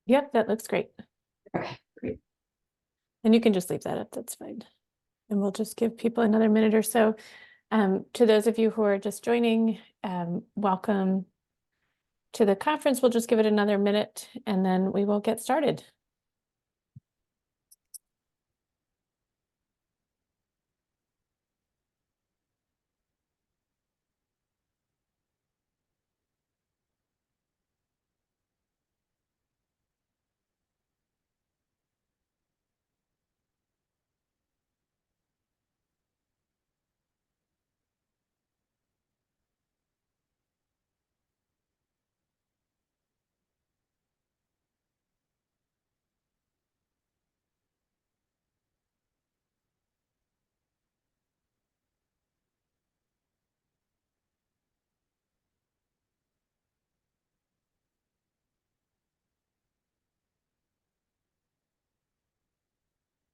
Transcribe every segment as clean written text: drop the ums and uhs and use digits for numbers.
Yep, that looks great. Okay, great. And you can just leave that up, that's fine. And we'll just give people another minute or so. To those of you who are just joining, welcome to the conference. We'll just give it another minute and then we will get started.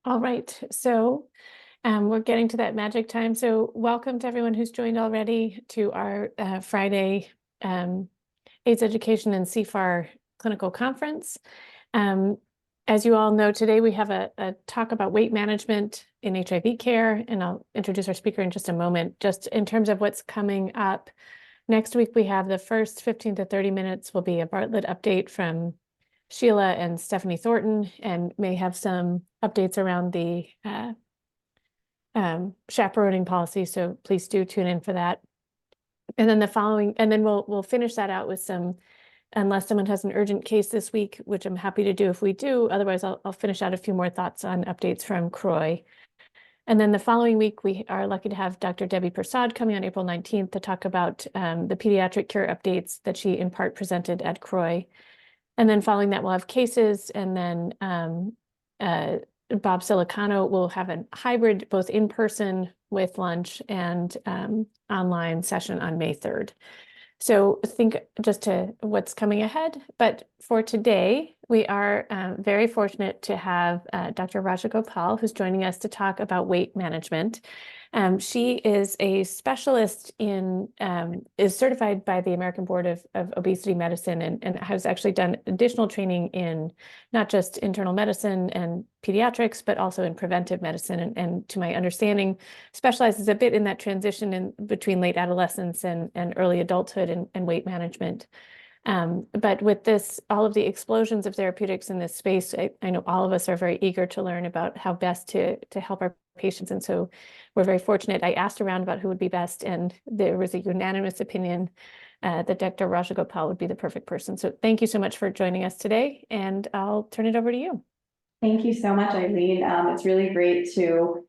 All right, so we're getting to that magic time. So welcome to everyone who's joined already to our Friday AIDS Education and CFAR Clinical Conference. As you all know, today we have a talk about weight management in HIV care, and I'll introduce our speaker in just a moment. Just in terms of what's coming up, next week we have the first 15 to 30 minutes will be a Bartlett update from Sheila and Stephanie Thornton, and may have some updates around the chaperoning policy, so please do tune in for that. And then we'll finish that out with some, unless someone has an urgent case this week, which I'm happy to do if we do. Otherwise, I'll finish out a few more thoughts on updates from CROI. And then the following week, we are lucky to have Dr. Debbie Prasad coming on April 19th to talk about the pediatric cure updates that she in part presented at CROI. And then following that, we'll have cases, and then Bob Silicano will have a hybrid, both in person with lunch and online session on May 3rd. So think just to what's coming ahead. But for today, we are very fortunate to have Dr. Rajagopal, who's joining us to talk about weight management. She is a specialist in, is certified by the American Board of Obesity Medicine, and has actually done additional training in not just internal medicine and pediatrics, but also in preventive medicine. And to my understanding, specializes a bit in that transition in between late adolescence and early adulthood and weight management. But with this, all of the explosions of therapeutics in this space, I know all of us are very eager to learn about how best to help our patients. And so we're very fortunate. I asked around about who would be best, and there was a unanimous opinion that Dr. Rajagopal would be the perfect person. So thank you so much for joining us today, and I'll turn it over to you. Thank you so much, Eileen. It's really great to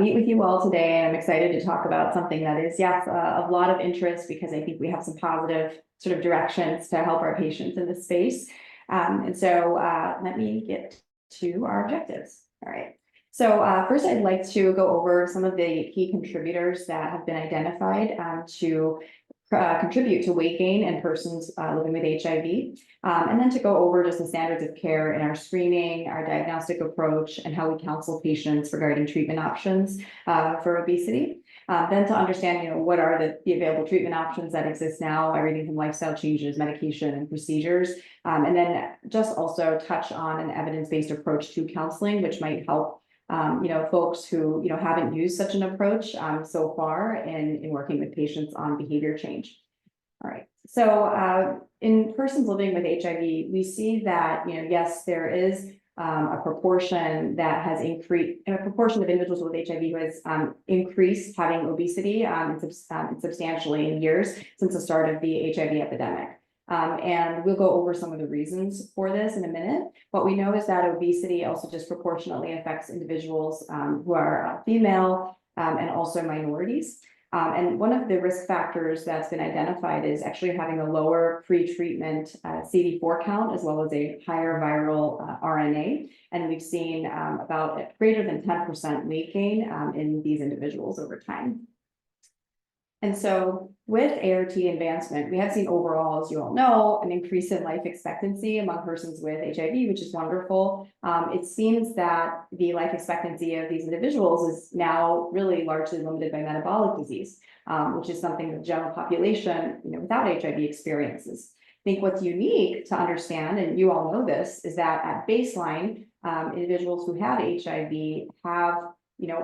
meet with you all today. I'm excited to talk about something that is, yes, of a lot of interest, because I think we have some positive sort of directions to help our patients in this space. And so let me get to our objectives. All right. So first, I'd like to go over some of the key contributors that have been identified to contribute to weight gain in persons living with HIV, and then to go over just the standards of care in our screening, our diagnostic approach, and how we counsel patients regarding treatment options for obesity. Then to understand, what are the available treatment options that exist now, everything from lifestyle changes, medication, and procedures. And then just also touch on an evidence-based approach to counseling, which might help folks who, haven't used such an approach so far in working with patients on behavior change. All right. So in persons living with HIV, we see that, yes, there is a proportion that has increased, and a proportion of individuals with HIV who has increased having obesity substantially in years since the start of the HIV epidemic. And we'll go over some of the reasons for this in a minute. What we know is that obesity also disproportionately affects individuals who are female and also minorities. And one of the risk factors that's been identified is actually having a lower pre-treatment CD4 count, as well as a higher viral RNA. And we've seen about greater than 10% weight gain in these individuals over time. And so with ART advancement, we have seen overall, as you all know, an increase in life expectancy among persons with HIV, which is wonderful. It seems that the life expectancy of these individuals is now really largely limited by metabolic disease, which is something the general population, without HIV experiences. think what's unique to understand, and you all know this, is that at baseline, individuals who have HIV have,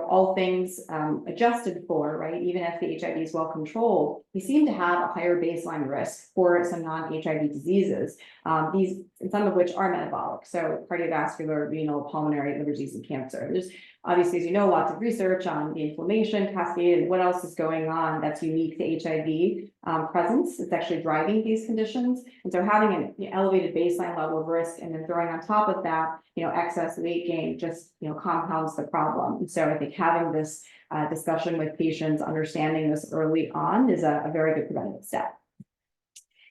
all things adjusted for, right? Even if the HIV is well controlled, we seem to have a higher baseline risk for some non-HIV diseases, some of which are metabolic. So cardiovascular, renal, pulmonary, liver disease, and cancer. There's obviously, as you know, lots of research on the inflammation cascade and what else is going on that's unique to HIV presence. It's actually driving these conditions. And so having an elevated baseline level of risk and then throwing on top of that, excess weight gain just, compounds the problem. And so I think having this discussion with patients, understanding this early on is a very good preventative step.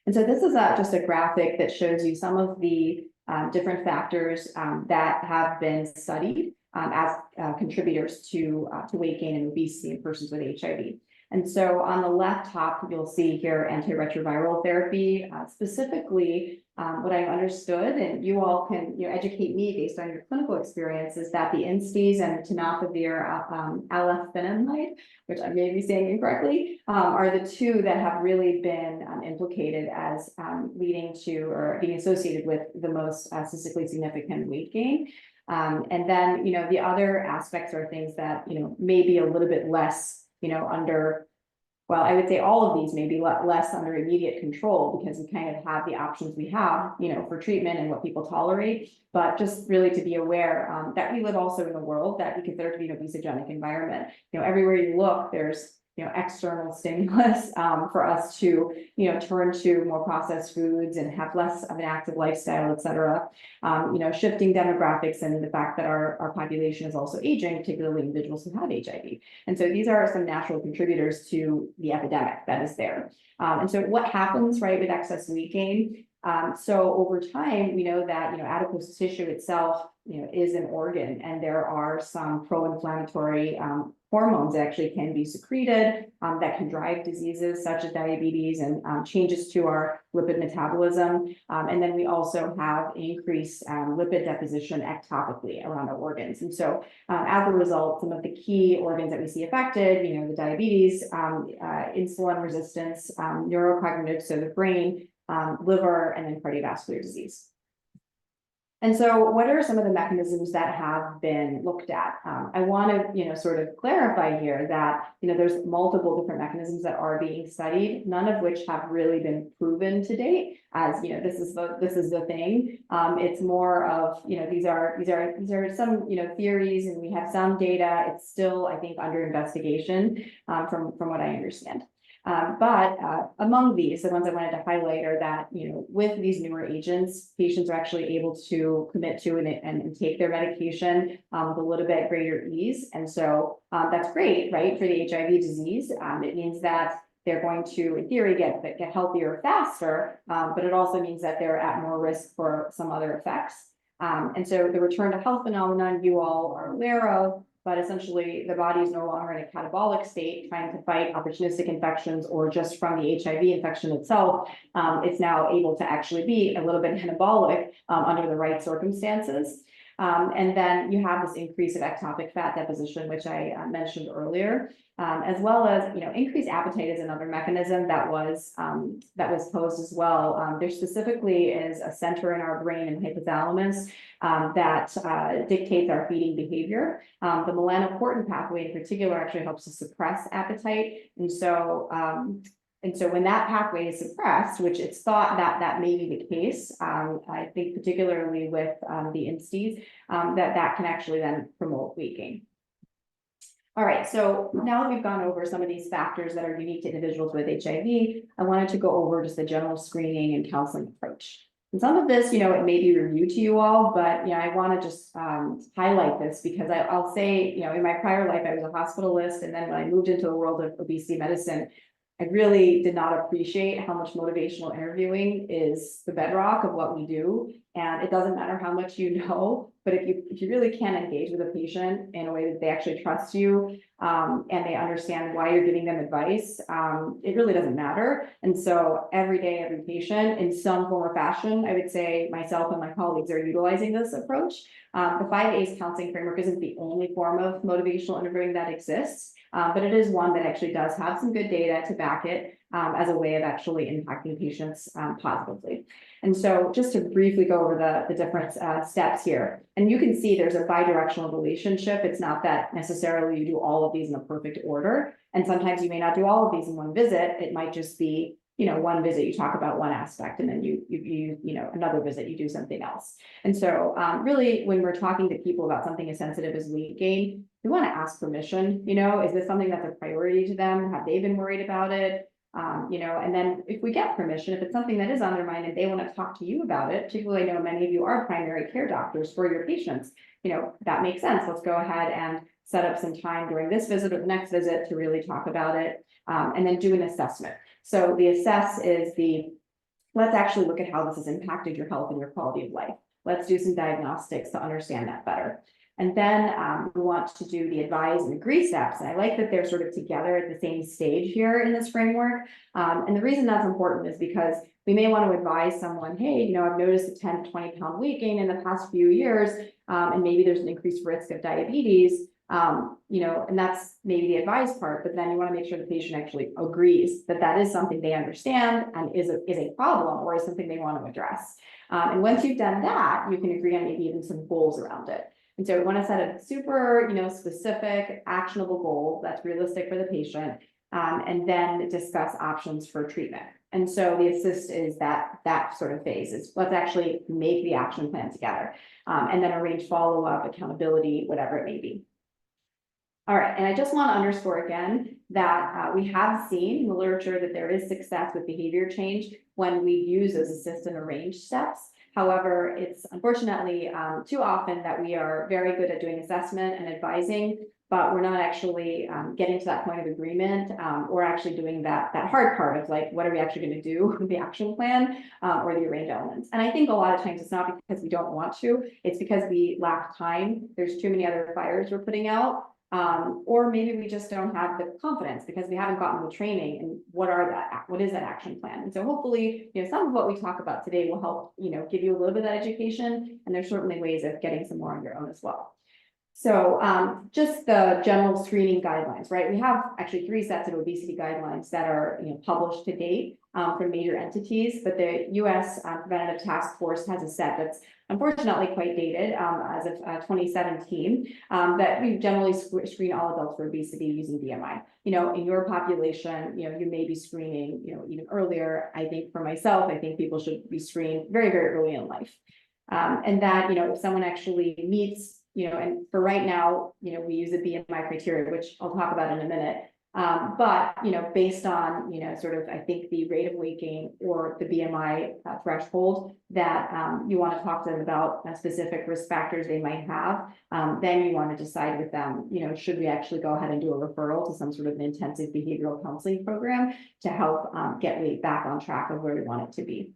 And so this is just a graphic that shows you some of the different factors that have been studied as contributors to weight gain and obesity in persons with HIV. And so on the left top, you'll see here antiretroviral therapy, specifically what I've understood, and you all can educate me based on your clinical experience, is that the insties and tenofovir alafenamide, which I may be saying incorrectly, are the two that have really been implicated as leading to or being associated with the most statistically significant weight gain. And then, the other aspects are things that, may be a little bit less, under, well, I would say all of these may be less under immediate control because we kind of have the options we have, for treatment and what people tolerate, but just really to be aware that we live also in a world that we consider to be an obesogenic environment. Everywhere you look, there's external stimulus for us to turn to more processed foods and have less of an active lifestyle, et cetera. Shifting demographics and the fact that our population is also aging, particularly individuals who have HIV. And so these are some natural contributors to the epidemic that is there. And so what happens, right, with excess weight gain? So over time, we know that adipose tissue itself is an organ, and there are some pro-inflammatory hormones that actually can be secreted that can drive diseases such as diabetes and changes to our lipid metabolism. And then we also have increased lipid deposition ectopically around our organs. And so as a result, some of the key organs that we see affected, the diabetes, insulin resistance, neurocognitive, so the brain, liver, and then cardiovascular disease. And so what are some of the mechanisms that have been looked at? I want to, sort of clarify here that, there's multiple different mechanisms that are being studied, none of which have really been proven to date as, this is the thing. It's more of, these are some, theories, and we have some data. It's still, I think, under investigation from what I understand. But among these, the ones I wanted to highlight are that, with these newer agents, patients are actually able to commit to and take their medication with a little bit greater ease. And so that's great, right, for the HIV disease. It means that they're going to, in theory, get healthier faster, but it also means that they're at more risk for some other effects. And so the return to health phenomenon you all are aware of, but essentially the body is no longer in a catabolic state trying to fight opportunistic infections or just from the HIV infection itself. It's now able to actually be a little bit anabolic under the right circumstances. And then you have this increase of ectopic fat deposition, which I mentioned earlier, as well as, increased appetite is another mechanism that was posed as well. There specifically is a center in our brain and hypothalamus that dictates our feeding behavior. The melanocortin pathway in particular actually helps to suppress appetite. And so when that pathway is suppressed, which it's thought that may be the case, I think particularly with the insties, that can actually then promote weight gain. All right, so now that we've gone over some of these factors that are unique to individuals with HIV, I wanted to go over just the general screening and counseling approach. And some of this, it may be reviewed to you all, but I want to just highlight this because I'll say, in my prior life, I was a hospitalist, and then when I moved into the world of obesity medicine, I really did not appreciate how much motivational interviewing is the bedrock of what we do. And it doesn't matter how much you know, but if you really can't engage with a patient in a way that they actually trust you and they understand why you're giving them advice, it really doesn't matter. And so every day, every patient in some form or fashion, I would say myself and my colleagues are utilizing this approach. The 5 A's counseling framework isn't the only form of motivational interviewing that exists, but it is one that actually does have some good data to back it. as a way of actually impacting patients positively. And so just to briefly go over the different steps here, and you can see there's a bidirectional relationship. It's not that necessarily you do all of these in a perfect order. And sometimes you may not do all of these in one visit. It might just be, one visit you talk about one aspect, and then you another visit you do something else. And so really, when we're talking to people about something as sensitive as weight gain, we want to ask permission. Is this something that's a priority to them? Have they been worried about it? And then if we get permission, if it's something that is on their mind and they want to talk to you about it, particularly I know many of you are primary care doctors for your patients, that makes sense. Let's go ahead and set up some time during this visit or the next visit to really talk about it, and then do an assessment. So the assess is let's actually look at how this has impacted your health and your quality of life. Let's do some diagnostics to understand that better. And then we want to do the advise and agree steps. And I like that they're sort of together at the same stage here in this framework. And the reason that's important is because we may want to advise someone, hey, I've noticed a 10 to 20 pound weight gain in the past few years, and maybe there's an increased risk of diabetes. And that's maybe the advice part, but then you want to make sure the patient actually agrees that that is something they understand and is a problem or is something they want to address. And once you've done that, you can agree on maybe even some goals around it. And so we want to set a super, specific, actionable goal that's realistic for the patient, and then discuss options for treatment. And so the assist is that sort of phase is let's actually make the action plan together, and then arrange follow-up, accountability, whatever it may be. All right, and I just want to underscore again that we have seen in the literature that there is success with behavior change when we use those assist and arrange steps. However, it's unfortunately too often that we are very good at doing assessment and advising, but we're not actually getting to that point of agreement, or actually doing that hard part of like, what are we actually going to do with the action plan, or the arrange elements. And I think a lot of times it's not because we don't want to, it's because we lack time. There's too many other fires we're putting out. Or maybe we just don't have the confidence because we haven't gotten the training and what is that action plan? And so hopefully, some of what we talk about today will help, give you a little bit of that education, and there's certainly ways of getting some more on your own as well. So just the general screening guidelines, right? We have actually 3 sets of obesity guidelines that are published to date from major entities, but the U.S. Preventative Task Force has a set that's unfortunately quite dated as of 2017, that we generally screen all adults for obesity using BMI. In your population, you may be screening, even earlier. I think for myself, I think people should be screened very, very early in life. And that, if someone actually meets, and for right now, we use the BMI criteria, which I'll talk about in a minute. But, based on, sort of, I think the rate of weight gain or the BMI threshold that you want to talk to them about specific risk factors they might have, then you want to decide with them, should we actually go ahead and do a referral to some sort of an intensive behavioral counseling program to help get weight back on track of where we want it to be.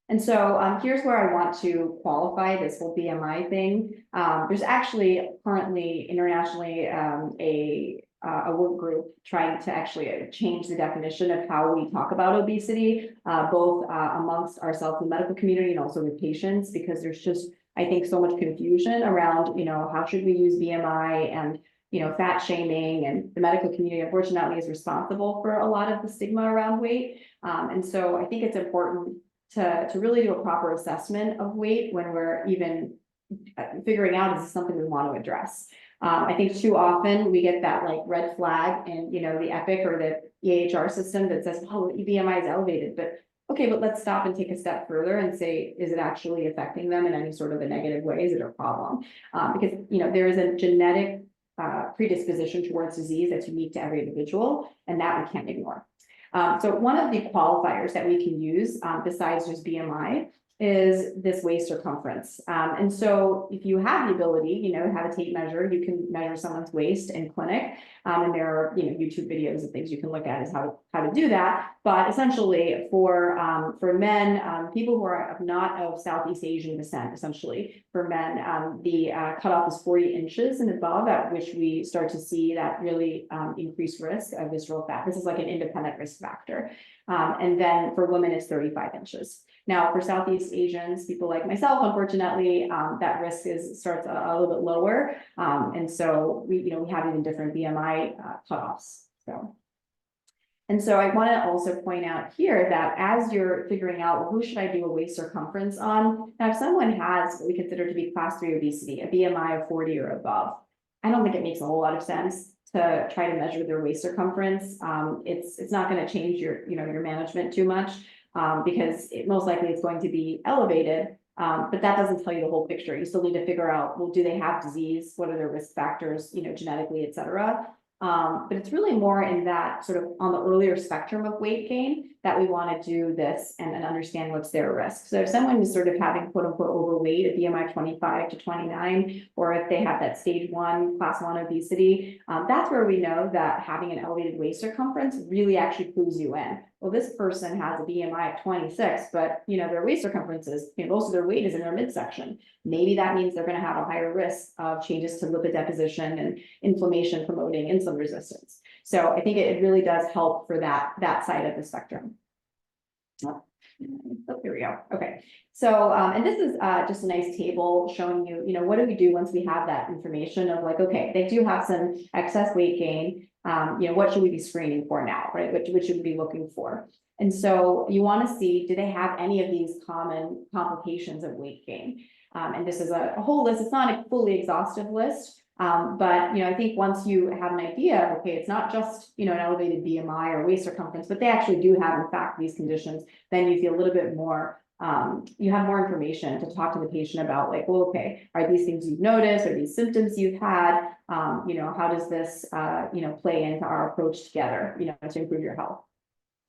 And so here's where I want to qualify this whole BMI thing. There's actually currently internationally a work group trying to actually change the definition of how we talk about obesity, both amongst ourselves in the medical community and also with patients, because there's just, I think, so much confusion around, how should we use BMI and, fat shaming, and the medical community, unfortunately, is responsible for a lot of the stigma around weight. And so I think it's important to really do a proper assessment of weight when we're even figuring out, is this something we want to address? I think too often we get that like red flag in, the EPIC or the EHR system that says, oh, BMI is elevated, but okay, but let's stop and take a step further and say, is it actually affecting them in any sort of a negative way? Is it a problem? Because, there is a genetic predisposition towards disease that's unique to every individual, and that we can't ignore. So one of the qualifiers that we can use besides just BMI is this waist circumference. And so if you have the ability, have a tape measure, you can measure someone's waist in clinic. And there are, YouTube videos and things you can look at is how to do that. But essentially for men, people who are not of Southeast Asian descent, essentially for men, the cutoff is 40 inches and above, at which we start to see that really increased risk of visceral fat. This is like an independent risk factor. And then for women, it's 35 inches. Now, for Southeast Asians, people like myself, unfortunately, that risk starts a little bit lower. And so we have even different BMI cutoffs. So, And so I want to also point out here that as you're figuring out, well, who should I do a waist circumference on? Now, if someone has what we consider to be class 3 obesity, a BMI of 40 or above, I don't think it makes a whole lot of sense to try to measure their waist circumference. It's not going to change your, your management too much, because most likely it's going to be elevated. But that doesn't tell you the whole picture. You still need to figure out, well, do they have disease? What are their risk factors, genetically, et cetera. But it's really more in that sort of on the earlier spectrum of weight gain that we want to do this and understand what's their risk. So if someone is sort of having quote unquote overweight, a BMI 25 to 29, or if they have that stage 1, class 1 obesity, that's where we know that having an elevated waist circumference really actually clues you in. Well, this person has a BMI of 26, but their waist circumference is, most of their weight is in their midsection. Maybe that means they're going to have a higher risk of changes to lipid deposition and inflammation promoting insulin resistance. So I think it really does help for that side of the spectrum. Oh, here we go. Okay. So, and this is just a nice table showing you, what do we do once we have that information of like, okay, they do have some excess weight gain. What should we be screening for now, right? What should we be looking for? And so you want to see, do they have any of these common complications of weight gain? And this is a whole list. It's not a fully exhaustive list. But I think once you have an idea of, okay, it's not just, an elevated BMI or waist circumference, but they actually do have, in fact, these conditions, then you feel a little bit more, you have more information to talk to the patient about, like, well, okay, are these things you've noticed? Are these symptoms you've had? How does this, play into our approach together, to improve your health?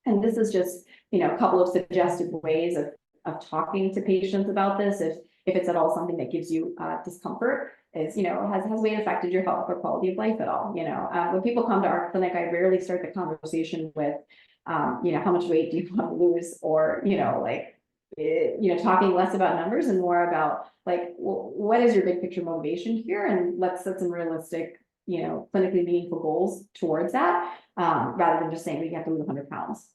And this is just, a couple of suggested ways of talking to patients about this. If it's at all something that gives you discomfort, is, has weight affected your health or quality of life at all? When people come to our clinic, I rarely start the conversation with, how much weight do you want to lose? Or, talking less about numbers and more about like, well, what is your big picture motivation here? And let's set some realistic, clinically meaningful goals towards that, rather than just saying we have to lose 100 pounds.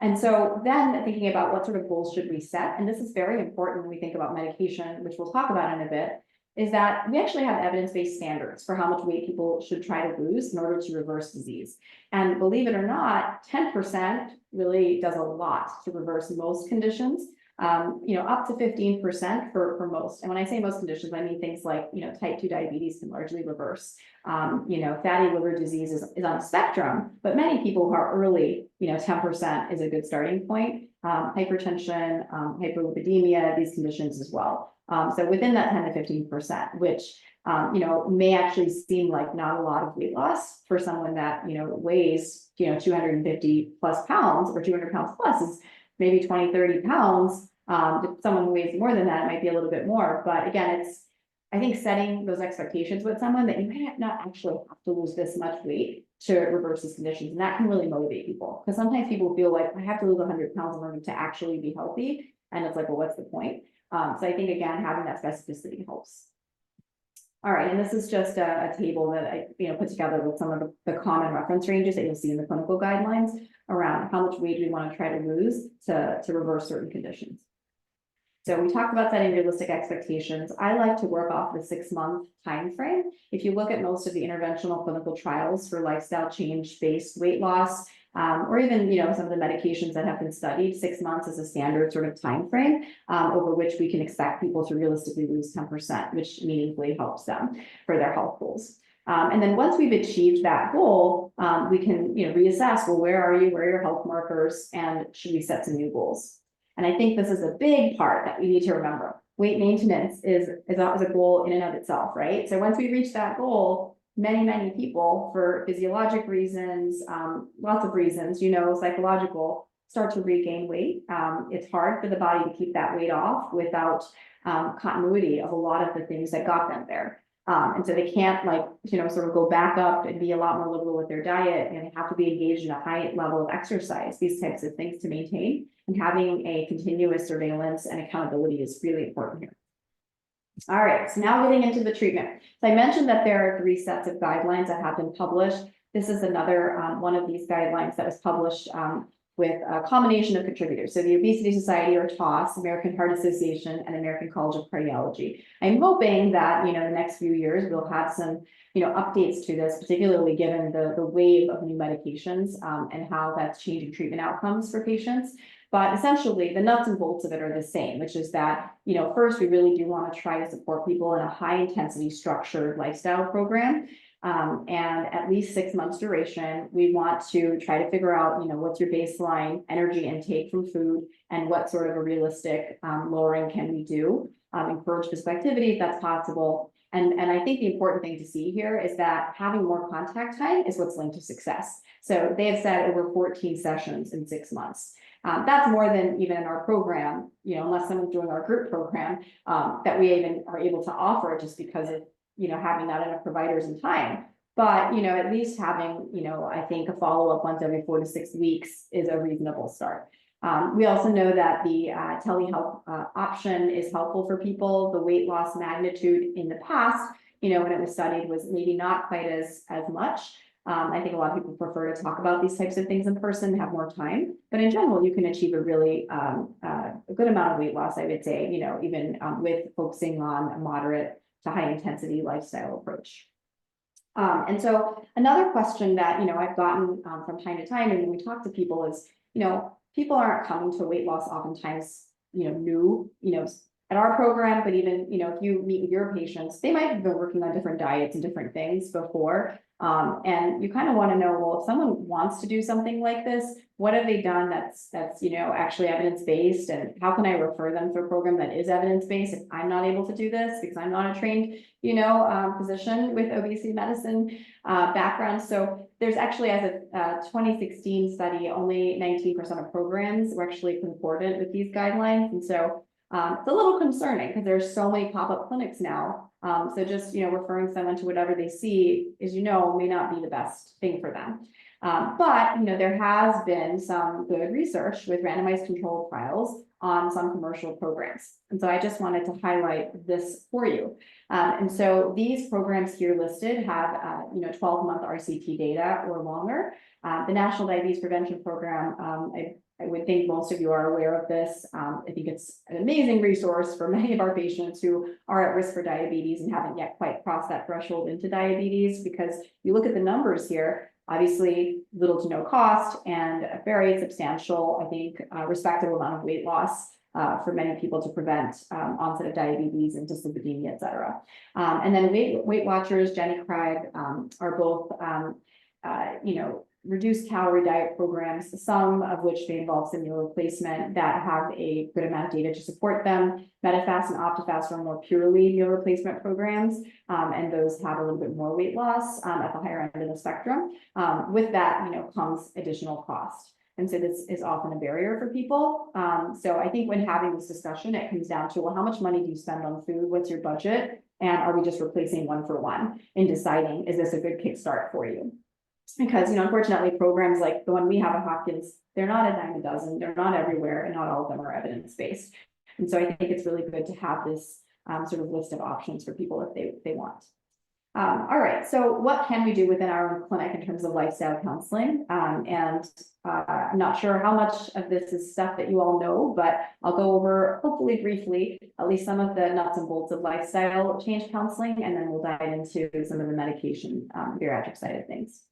And so then thinking about what sort of goals should we set, and this is very important when we think about medication, which we'll talk about in a bit, is that we actually have evidence-based standards for how much weight people should try to lose in order to reverse disease. And believe it or not, 10% really does a lot to reverse most conditions, up to 15% for most. And when I say most conditions, I mean things like, type 2 diabetes can largely reverse. Fatty liver disease is on a spectrum, but many people who are early, 10% is a good starting point. Hypertension, hyperlipidemia, these conditions as well. So within that 10 to 15%, which, may actually seem like not a lot of weight loss for someone that, weighs, 250 plus pounds or 200 pounds plus is maybe 20, 30 pounds. If someone who weighs more than that, it might be a little bit more. But again, I think setting those expectations with someone that you might not actually have to lose this much weight to reverse these conditions. And that can really motivate people, because sometimes people feel like I have to lose 100 pounds in order to actually be healthy. And it's like, well, what's the point? So I think, again, having that specificity helps. All right, and this is just a table that I put together with some of the common reference ranges that you'll see in the clinical guidelines around how much weight we want to try to lose to reverse certain conditions. So we talked about setting realistic expectations. I like to work off the 6-month time frame. If you look at most of the interventional clinical trials for lifestyle change-based weight loss, or even some of the medications that have been studied, 6 months is a standard sort of time frame over which we can expect people to realistically lose 10%, which meaningfully helps them for their health goals. And then once we've achieved that goal, we can reassess, well, where are you? Where are your health markers? And should we set some new goals? And I think this is a big part that we need to remember. Weight maintenance is a goal in and of itself, right? So once we reach that goal, many people, for physiologic reasons, lots of reasons, psychological, start to regain weight. It's hard for the body to keep that weight off without continuity of a lot of the things that got them there. And so they can't sort of go back up and be a lot more liberal with their diet, and they have to be engaged in a high level of exercise, these types of things to maintain. And having a continuous surveillance and accountability is really important here. All right, so now getting into the treatment. So I mentioned that there are 3 sets of guidelines that have been published. This is another one of these guidelines that was published with a combination of contributors. So the Obesity Society, or TOS, American Heart Association, and American College of Cardiology. I'm hoping that, the next few years we'll have some, updates to this, particularly given the wave of new medications and how that's changing treatment outcomes for patients. But essentially, the nuts and bolts of it are the same, which is that, first, we really do want to try to support people in a high intensity structured lifestyle program. And at least 6 months duration. We want to try to figure out, what's your baseline energy intake from food and what sort of a realistic lowering can we do. Encourage physical activity if that's possible. And I think the important thing to see here is that having more contact time is what's linked to success. So they have said over 14 sessions in 6 months. That's more than even in our program, unless someone's doing our group program, that we even are able to offer just because of having not enough providers in time. But, at least having, I think a follow-up once every 4 to 6 weeks is a reasonable start. We also know that the telehealth option is helpful for people. The weight loss magnitude in the past, when it was studied, was maybe not quite as much. I think a lot of people prefer to talk about these types of things in person, have more time. But in general, you can achieve a really a good amount of weight loss, I would say, even with focusing on a moderate to high intensity lifestyle approach. And so another question that, I've gotten from time to time, and when we talk to people is, people aren't coming to weight loss oftentimes, new, at our program, but even, if you meet with your patients, they might have been working on different diets and different things before. And you kind of want to know, well, if someone wants to do something like this, what have they done that's actually evidence-based, and how can I refer them to a program that is evidence-based if I'm not able to do this because I'm not a trained, physician with obesity medicine background. So there's actually, as a 2016 study, only 19% of programs were actually concordant with these guidelines. And so it's a little concerning because there's so many pop-up clinics now. So just, referring someone to whatever they see is, may not be the best thing for them. But, there has been some good research with randomized controlled trials on some commercial programs. And so I just wanted to highlight this for you. And so these programs here listed have, 12-month RCT data or longer. The National Diabetes Prevention Program, I would think most of you are aware of this. I think it's an amazing resource for many of our patients who are at risk for diabetes and haven't yet quite crossed that threshold into diabetes, because you look at the numbers here, obviously little to no cost and a very substantial, I think, respectable amount of weight loss for many people to prevent onset of diabetes and dyslipidemia, et cetera. And then Weight Watchers, Jenny Craig, are both, reduced calorie diet programs, some of which they involve some meal replacement that have a good amount of data to support them. Medifast and Optifast are more purely meal replacement programs, and those have a little bit more weight loss at the higher end of the spectrum. With that, comes additional cost. And so this is often a barrier for people. So I think when having this discussion, it comes down to, well, how much money do you spend on food? What's your budget? And are we just replacing one for one in deciding, is this a good kickstart for you? Because, unfortunately, programs like the one we have at Hopkins, they're not a dime a dozen, they're not everywhere, and not all of them are evidence-based. And so I think it's really good to have this sort of list of options for people if they want. All right, so what can we do within our own clinic in terms of lifestyle counseling? I'm not sure how much of this is stuff that you all know, but I'll go over, hopefully briefly, at least some of the nuts and bolts of lifestyle change counseling, and then we'll dive into some of the medication, bariatric side of things.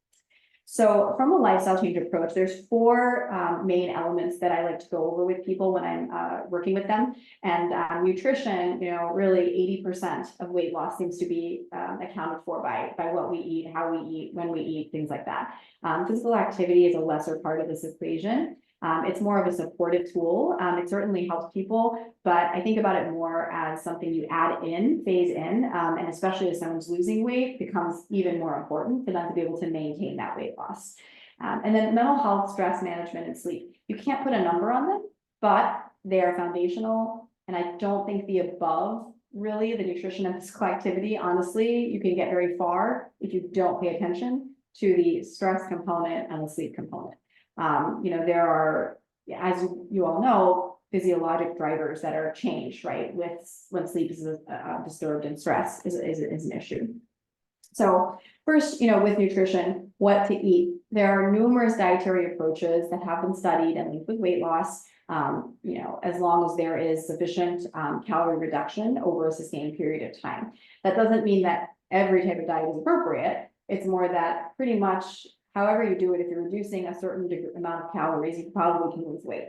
So from a lifestyle change approach, there's 4 main elements that I like to go over with people when I'm working with them. And nutrition, really 80% of weight loss seems to be accounted for by what we eat, how we eat, when we eat, things like that. Physical activity is a lesser part of this equation. It's more of a supportive tool. It certainly helps people, but I think about it more as something you add in, phase in, and especially if someone's losing weight, becomes even more important for them to be able to maintain that weight loss. And then mental health, stress management, and sleep. You can't put a number on them, but they are foundational. And I don't think the above, really, the nutrition and physical activity, honestly, you can get very far if you don't pay attention to the stress component and the sleep component. There are, as you all know, physiologic drivers that are changed, right? When sleep is disturbed and stress is an issue. So first, with nutrition, what to eat there are numerous dietary approaches that have been studied and linked with weight loss. As long as there is sufficient calorie reduction over a sustained period of time. That doesn't mean that every type of diet is appropriate. It's more that pretty much however you do it, if you're reducing a certain amount of calories, you probably can lose weight.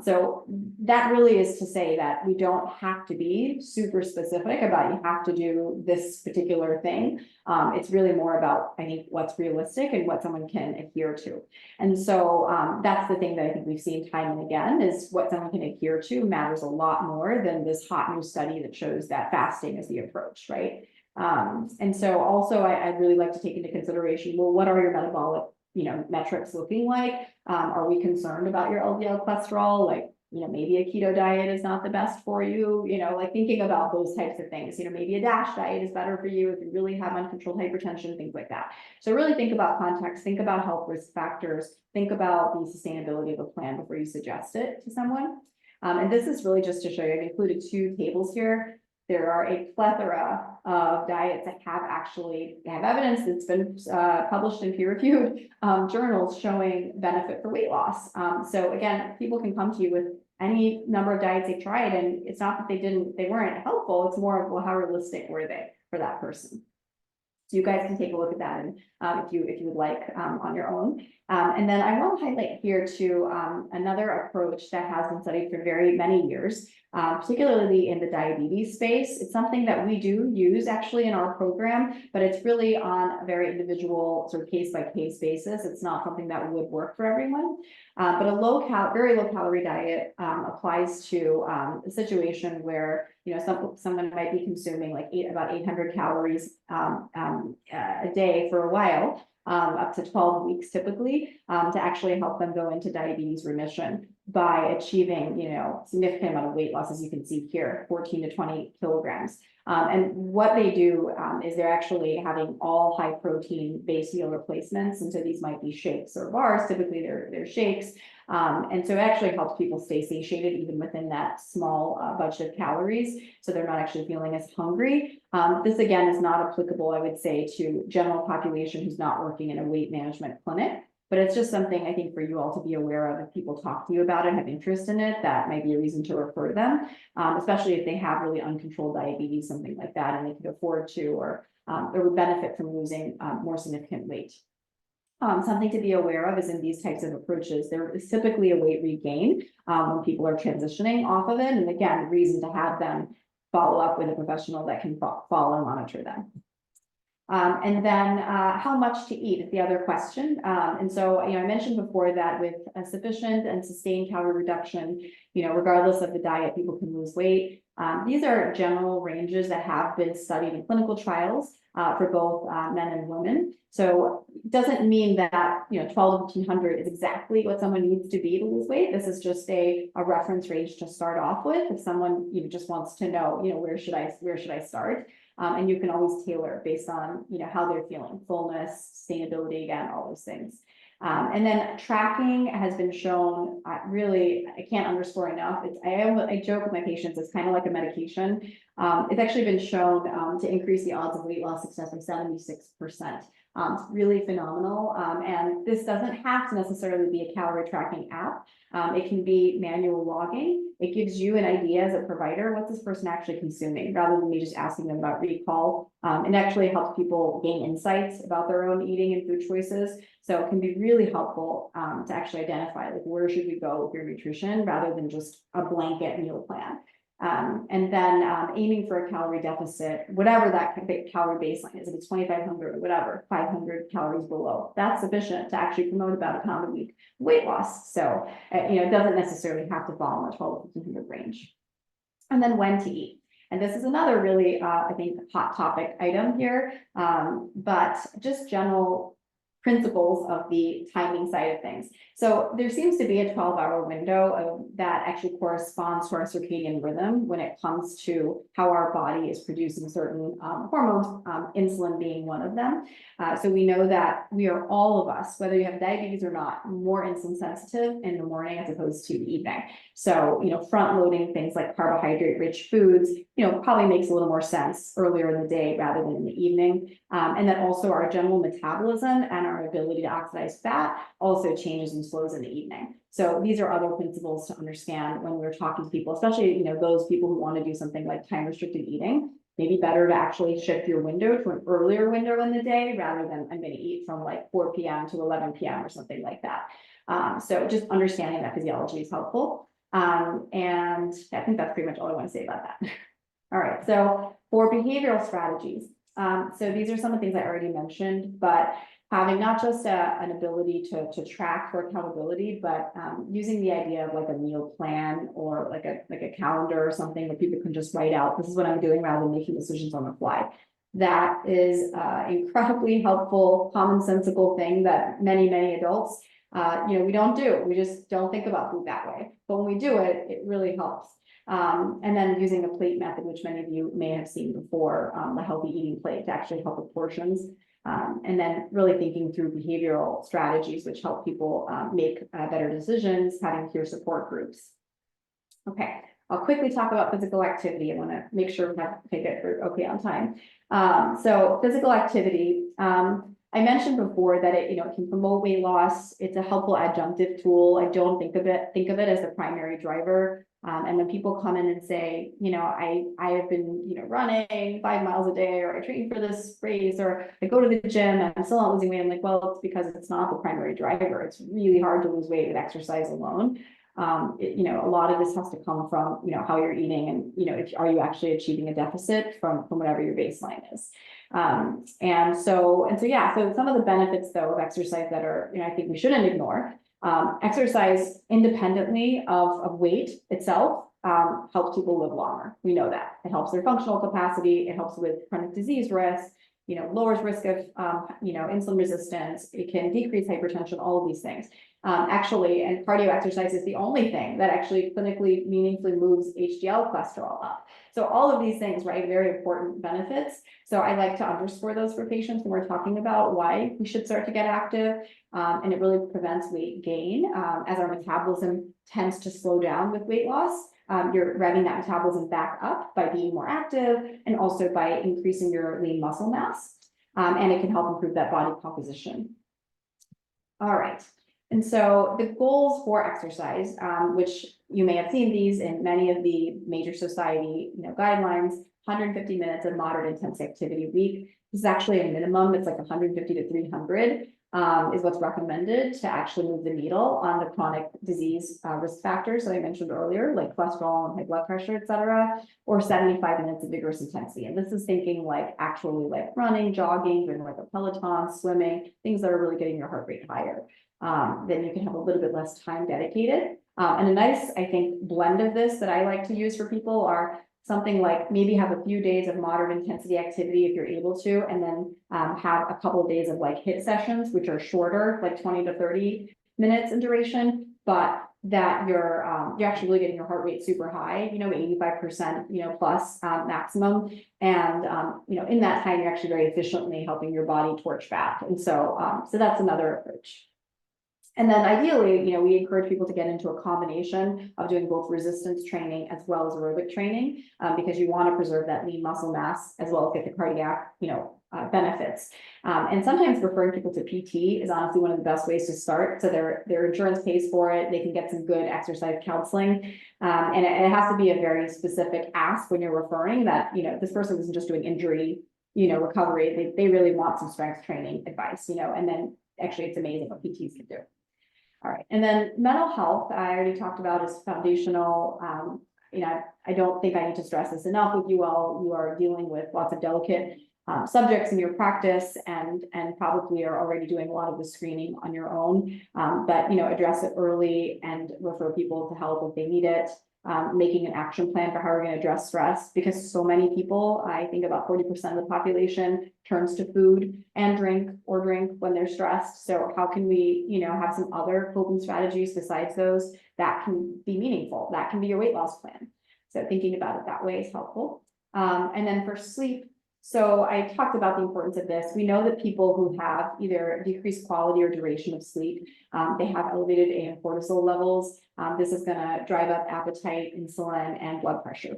So that really is to say that we don't have to be super specific about you have to do this particular thing. It's really more about, I think, what's realistic and what someone can adhere to. And so that's the thing that I think we've seen time and again is what someone can adhere to matters a lot more than this hot new study that shows that fasting is the approach, right? And so also I'd really like to take into consideration, well, what are your metabolic, metrics looking like? Are we concerned about your LDL cholesterol? Like, maybe a keto diet is not the best for you, like thinking about those types of things, maybe a DASH diet is better for you if you really have uncontrolled hypertension, things like that. So really think about context, think about health risk factors, think about the sustainability of a plan before you suggest it to someone. And this is really just to show you, I've included 2 tables here. There are a plethora of diets that have evidence that's been published in peer-reviewed journals showing benefit for weight loss. So again, people can come to you with any number of diets they've tried, and it's not that they weren't helpful. It's more of, well, how realistic were they for that person? So you guys can take a look at that, and if you would like on your own. And then I want to highlight here too another approach that has been studied for very many years, particularly in the diabetes space. It's something that we do use actually in our program, but it's really on a very individual sort of case-by-case basis. It's not something that would work for everyone. But a very low calorie diet applies to a situation where someone might be consuming like about 800 calories a day for a while, up to 12 weeks typically, to actually help them go into diabetes remission by achieving, significant amount of weight loss, as you can see here, 14 to 20 kilograms. And what they do is they're actually having all high protein based meal replacements. And so these might be shakes or bars. Typically they're shakes. And so it actually helps people stay satiated even within that small budget of calories. So they're not actually feeling as hungry. This again is not applicable, I would say, to general population who's not working in a weight management clinic. But it's just something I think for you all to be aware of. If people talk to you about it, have interest in it, that might be a reason to refer them, especially if they have really uncontrolled diabetes, something like that, and they can afford to, or would benefit from losing more significant weight. Something to be aware of is in these types of approaches, there is typically a weight regain when people are transitioning off of it. And again, the reason to have them follow up with a professional that can follow and monitor them. And then how much to eat is the other question. And so, I mentioned before that with a sufficient and sustained calorie reduction, regardless of the diet, people can lose weight. These are general ranges that have been studied in clinical trials for both men and women. So it doesn't mean that 12 to 1500 is exactly what someone needs to be to lose weight. This is just a reference range to start off with. If someone just wants to know, where should I start? And you can always tailor based on how they're feeling, fullness, sustainability, again, all those things. And then tracking has been shown, really, I can't underscore enough. I joke with my patients, it's kind of like a medication. It's actually been shown to increase the odds of weight loss success by 76%. It's really phenomenal. And this doesn't have to necessarily be a calorie tracking app. It can be manual logging. It gives you an idea as a provider, what's this person actually consuming, rather than me just asking them about recall. It actually helps people gain insights about their own eating and food choices. So it can be really helpful to actually identify, like, where should we go with your nutrition rather than just a blanket meal plan. And then aiming for a calorie deficit, whatever that calorie baseline is, if it's 2,500 or whatever, 500 calories below, that's sufficient to actually promote about a pound a week weight loss. So, it doesn't necessarily have to fall in the 12 to 1500 range. And then when to eat. And this is another really, I think, hot topic item here, but just general principles of the timing side of things. So there seems to be a 12-hour window that actually corresponds to our circadian rhythm when it comes to how our body is producing certain hormones, insulin being one of them. So we know that we are, all of us, whether you have diabetes or not, more insulin sensitive in the morning as opposed to the evening. So, front loading things like carbohydrate rich foods, probably makes a little more sense earlier in the day rather than in the evening. And then also our general metabolism and our our ability to oxidize fat also changes and slows in the evening. So these are other principles to understand when we're talking to people, especially, those people who want to do something like time restricted eating. Maybe better to actually shift your window to an earlier window in the day rather than I'm going to eat from like 4 p.m. to 11 p.m. or something like that. So just understanding that physiology is helpful. And I think that's pretty much all I want to say about that. All right, so for behavioral strategies, so these are some of the things I already mentioned, but having not just an ability to track for accountability, but using the idea of like a meal plan or like a calendar or something where people can just write out, this is what I'm doing rather than making decisions on the fly. That is incredibly helpful, commonsensical thing that many adults, we don't do. We just don't think about food that way. But when we do it, it really helps. And then using a plate method, which many of you may have seen before, the healthy eating plate to actually help with portions. And then really thinking through behavioral strategies, which help people make better decisions, having peer support groups. Okay, I'll quickly talk about physical activity. I want to make sure we have to take it okay on time. So physical activity, I mentioned before that it can promote weight loss. It's a helpful adjunctive tool. I don't think of it as the primary driver. And when people come in and say, I have been, running 5 miles a day, or I train for this race, or I go to the gym and I'm still not losing weight. I'm like, well, it's because it's not the primary driver. It's really hard to lose weight with exercise alone. A lot of this has to come from, how you're eating and, are you actually achieving a deficit from whatever your baseline is. So some of the benefits though of exercise that are, I think we shouldn't ignore. Exercise independently of weight itself helps people live longer. We know that. It helps their functional capacity. It helps with chronic disease risk, lowers risk of, insulin resistance. It can decrease hypertension, all of these things. Actually, and cardio exercise is the only thing that actually clinically meaningfully moves HDL cholesterol up. So all of these things, right, very important benefits. So I like to underscore those for patients when we're talking about why we should start to get active. And it really prevents weight gain as our metabolism tends to slow down with weight loss. You're revving that metabolism back up by being more active and also by increasing your lean muscle mass. And it can help improve that body composition. All right. And so the goals for exercise, which you may have seen these in many of the major society guidelines, 150 minutes of moderate intense activity a week. This is actually a minimum. It's like 150 to 300 is what's recommended to actually move the needle on the chronic disease risk factors that I mentioned earlier, like cholesterol and high blood pressure, et cetera, or 75 minutes of vigorous intensity. And this is thinking like actually like running, jogging, doing like a Peloton, swimming, things that are really getting your heart rate higher. Then you can have a little bit less time dedicated. And a nice, I think, blend of this that I like to use for people are something like maybe have a few days of moderate intensity activity if you're able to, and then have a couple of days of like HIIT sessions, which are shorter, like 20 to 30 minutes in duration, but that you're actually really getting your heart rate super high, 85%, plus maximum. And, in that time, you're actually very efficiently helping your body torch fat. And so that's another approach. And then ideally, we encourage people to get into a combination of doing both resistance training as well as aerobic training, because you want to preserve that lean muscle mass as well as get the cardiac, benefits. And sometimes referring people to PT is honestly one of the best ways to start. So their insurance pays for it. They can get some good exercise counseling. And it has to be a very specific ask when you're referring that, this person isn't just doing injury, recovery. They really want some strength training advice, and then actually it's amazing what PTs can do. All right, and then mental health, I already talked about is foundational. I don't think I need to stress this enough with you all. You are dealing with lots of delicate subjects in your practice and probably are already doing a lot of the screening on your own, but address it early and refer people to help if they need it. Making an action plan for how we're going to address stress, because so many people, I think about 40% of the population turns to food and drink when they're stressed. So how can we, have some other coping strategies besides those that can be meaningful? That can be your weight loss plan. So thinking about it that way is helpful. And then for sleep, so I talked about the importance of this. We know that people who have either decreased quality or duration of sleep, they have elevated AM cortisol levels. This is going to drive up appetite, insulin, and blood pressure.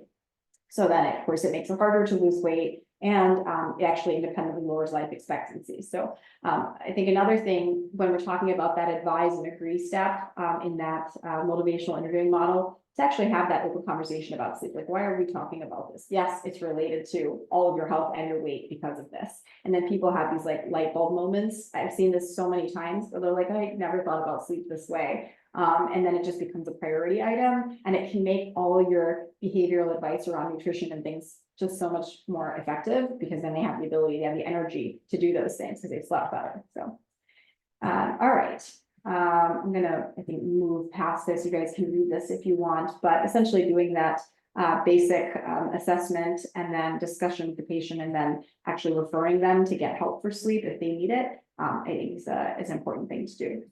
So then, of course, it makes it harder to lose weight. And it actually independently lowers life expectancy. So I think another thing when we're talking about that advise and agree step in that motivational interviewing model, to actually have that open conversation about sleep. Like, why are we talking about this? Yes, it's related to all of your health and your weight because of this. And then people have these like light bulb moments. I've seen this so many times where they're like, I never thought about sleep this way. And then it just becomes a priority item, and it can make all your behavioral advice around nutrition and things just so much more effective, because then they have the ability, they have the energy to do those things because they've slept better. So, all right. I'm gonna, I think, move past this. You guys can read this if you want, but essentially doing that basic assessment and then discussion with the patient, and then actually referring them to get help for sleep if they need it, I think is an important thing to do.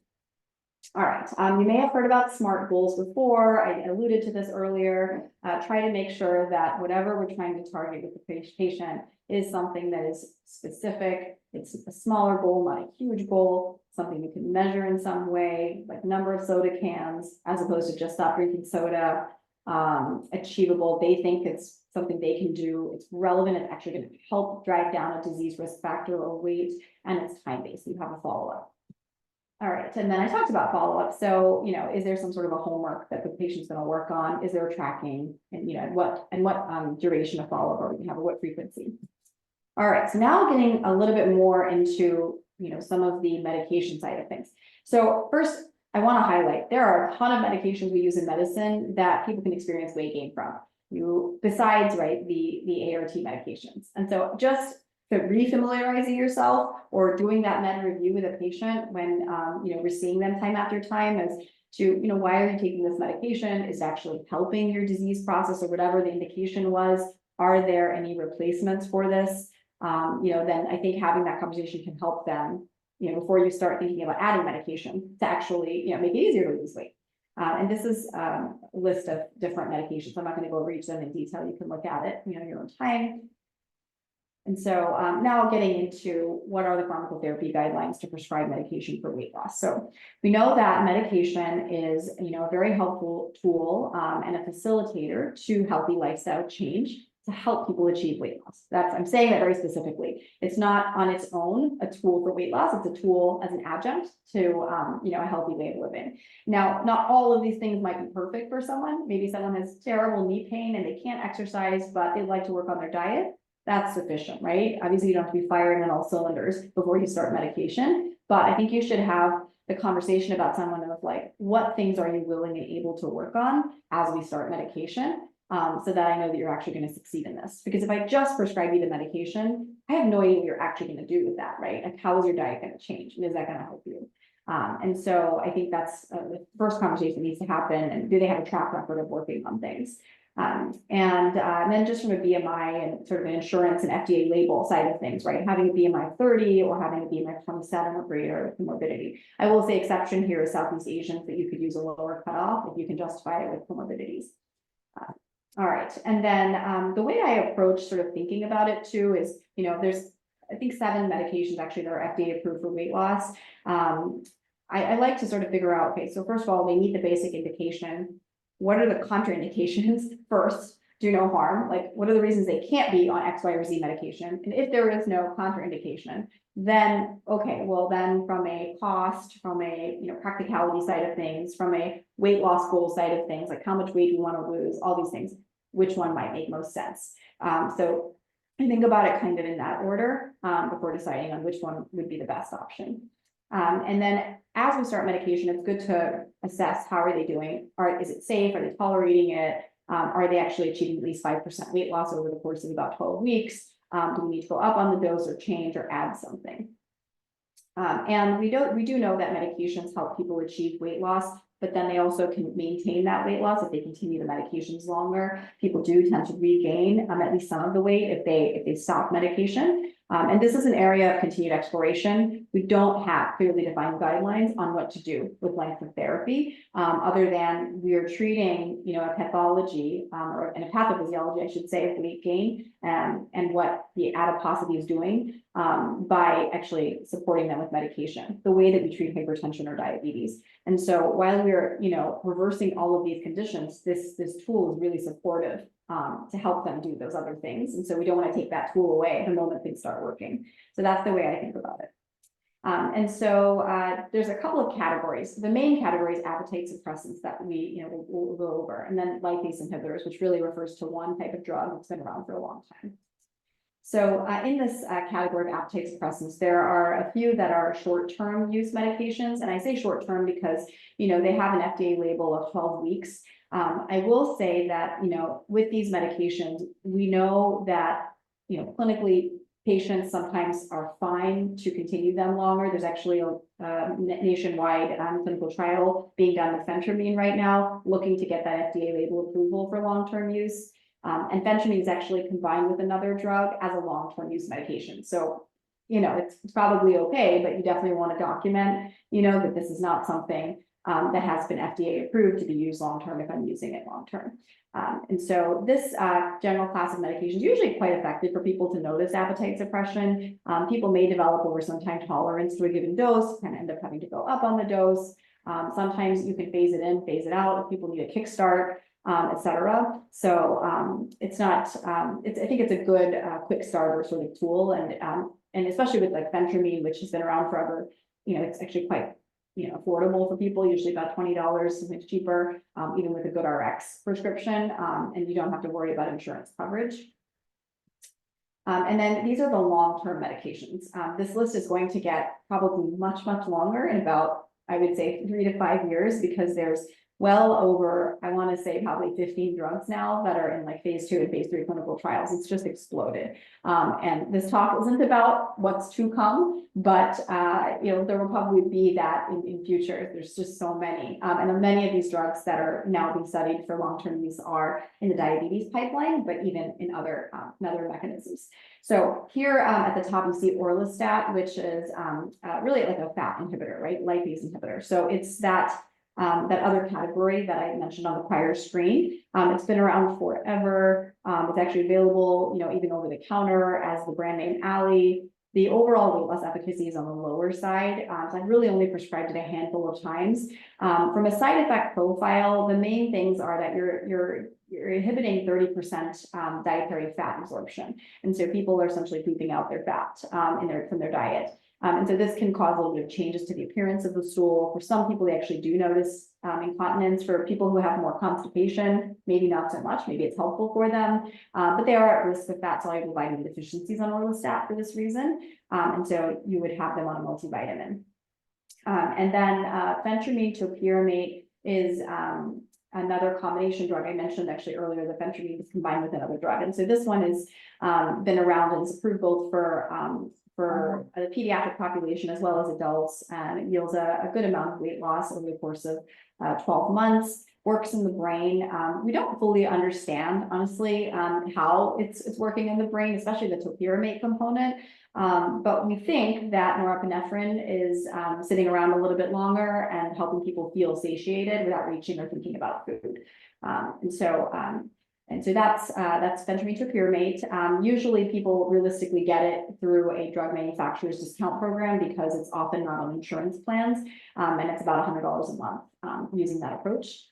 All right, you may have heard about SMART goals before. I alluded to this earlier. Try to make sure that whatever we're trying to target with the patient is something that is specific. It's a smaller goal, not a huge goal, something you can measure in some way, like number of soda cans, as opposed to just stop drinking soda. Achievable. They think it's something they can do. It's relevant. It's actually going to help drive down a disease risk factor or weight, and it's time-based. You have a follow-up. All right, and then I talked about follow-up. So, is there some sort of a homework that the patient's going to work on? Is there a tracking, and what duration of follow-up are we going to have, or what frequency? All right, so now getting a little bit more into some of the medication side of things. So first, I want to highlight there are a ton of medications we use in medicine that people can experience weight gain from. Besides, right, the ART medications, and so just to refamiliarizing yourself or doing that med review with a patient when we're seeing them time after time as to why are you taking this medication? Is it actually helping your disease process or whatever the indication was? Are there any replacements for this? Then I think having that conversation can help them before you start thinking about adding medication to actually make it easier to lose weight. And this is a list of different medications. I'm not going to go over each of them in detail. You can look at it your own time. And so now getting into what are the pharmacotherapy guidelines to prescribe medication for weight loss. So we know that medication is a very helpful tool and a facilitator to healthy lifestyle change to help people achieve weight loss. I'm saying that very specifically. It's not on its own a tool for weight loss. It's a tool as an adjunct to a healthy way of living. Now, not all of these things might be perfect for someone. Maybe someone has terrible knee pain and they can't exercise, but they'd like to work on their diet. That's sufficient, right? Obviously, you don't have to be firing on all cylinders before you start medication, but I think you should have the conversation about someone of like, what things are you willing and able to work on as we start medication, so that I know that you're actually going to succeed in this. Because if I just prescribe you the medication, I have no idea what you're actually going to do with that, right? Like, how is your diet going to change? And is that going to help you? And so I think that's the first conversation that needs to happen. And do they have a track record of working on things? And then just from a BMI and sort of an insurance and FDA label side of things, right? Having a BMI 30 or having a BMI 27 or greater comorbidity. I will say exception here is Southeast Asians, that you could use a lower cutoff if you can justify it with comorbidities. All right, and then the way I approach sort of thinking about it too is, there's I think 7 medications actually that are FDA approved for weight loss. I like to sort of figure out, okay, so first of all, they meet the basic indication. What are the contraindications first? Do no harm. Like, what are the reasons they can't be on X, Y, or Z medication? And if there is no contraindication, then okay, well then from a cost, from a practicality side of things, from a weight loss goal side of things, like how much weight you want to lose, all these things, which one might make most sense? So I think about it kind of in that order before deciding on which one would be the best option. And then as we start medication, it's good to assess how are they doing? Is it safe? Are they tolerating it? Are they actually achieving at least 5% weight loss over the course of about 12 weeks? Do we need to go up on the dose or change or add something? And we do know that medications help people achieve weight loss, but then they also can maintain that weight loss if they continue the medications longer. People do tend to regain at least some of the weight if they stop medication. And this is an area of continued exploration. We don't have clearly defined guidelines on what to do with length of therapy, other than we are treating, a pathology or a pathophysiology, I should say, of weight gain and what the adiposity is doing by actually supporting them with medication, the way that we treat hypertension or diabetes. And so while we're, reversing all of these conditions, this tool is really supportive to help them do those other things. And so we don't want to take that tool away the moment things start working. So that's the way I think about it. And so there's a couple of categories. The main category is appetite suppressants that we'll go over, and then lipase inhibitors, which really refers to one type of drug that's been around for a long time. So in this category of appetite suppressants, there are a few that are short-term use medications, and I say short-term because they have an FDA label of 12 weeks. I will say that with these medications, we know that clinically, patients sometimes are fine to continue them longer. There's actually a nationwide clinical trial being done with phentermine right now, looking to get that FDA label approval for long-term use. And phentermine is actually combined with another drug as a long-term use medication. So, it's probably okay, but you definitely want to document, that this is not something that has been FDA approved to be used long-term if I'm using it long-term. And so this general class of medication is usually quite effective for people to notice appetite suppression. People may develop over some time tolerance to a given dose, kind of end up having to go up on the dose. Sometimes you can phase it in, phase it out if people need a kickstart, etc. So it's not, I think it's a good quick starter sort of tool, and especially with like phentermine, which has been around forever, it's actually quite affordable for people, usually about $20, sometimes cheaper, even with a good RX prescription, and you don't have to worry about insurance coverage. And then these are the long-term medications. This list is going to get probably much, much longer in about, I would say, 3 to 5 years, because there's well over, I want to say probably 15 drugs now that are in like phase 2 and phase 3 clinical trials. It's just exploded. And this talk isn't about what's to come, but there will probably be that in future. There's just so many. And many of these drugs that are now being studied for long-term use are in the diabetes pipeline, but even in other mechanisms. So here at the top, you see orlistat, which is really like a fat inhibitor, right? Lipase inhibitor. So it's that other category that I mentioned on the prior screen. It's been around forever. It's actually available, even over the counter as the brand name Ali. The overall weight loss efficacy is on the lower side. So I've really only prescribed it a handful of times. From a side effect profile, the main things are that you're inhibiting 30% dietary fat absorption. And so people are essentially pooping out their fat from their diet. And so this can cause a little bit of changes to the appearance of the stool. For some people, they actually do notice incontinence. For people who have more constipation, maybe not so much. Maybe it's helpful for them, but they are at risk of fat-soluble vitamin deficiencies on orlistat for this reason. And so you would have them on a multivitamin. And then phentermine topiramate is another combination drug. I mentioned actually earlier that phentermine is combined with another drug. And so this one has been around and is approved both for the pediatric population as well as adults, and it yields a good amount of weight loss over the course of 12 months, works in the brain. We don't fully understand, honestly, how it's working in the brain, especially the topiramate component, but we think that norepinephrine is sitting around a little bit longer and helping people feel satiated without reaching or thinking about food. And so that's phentermine topiramate. Usually people realistically get it through a drug manufacturer's discount program because it's often not on insurance plans, and it's about $100 a month using that approach.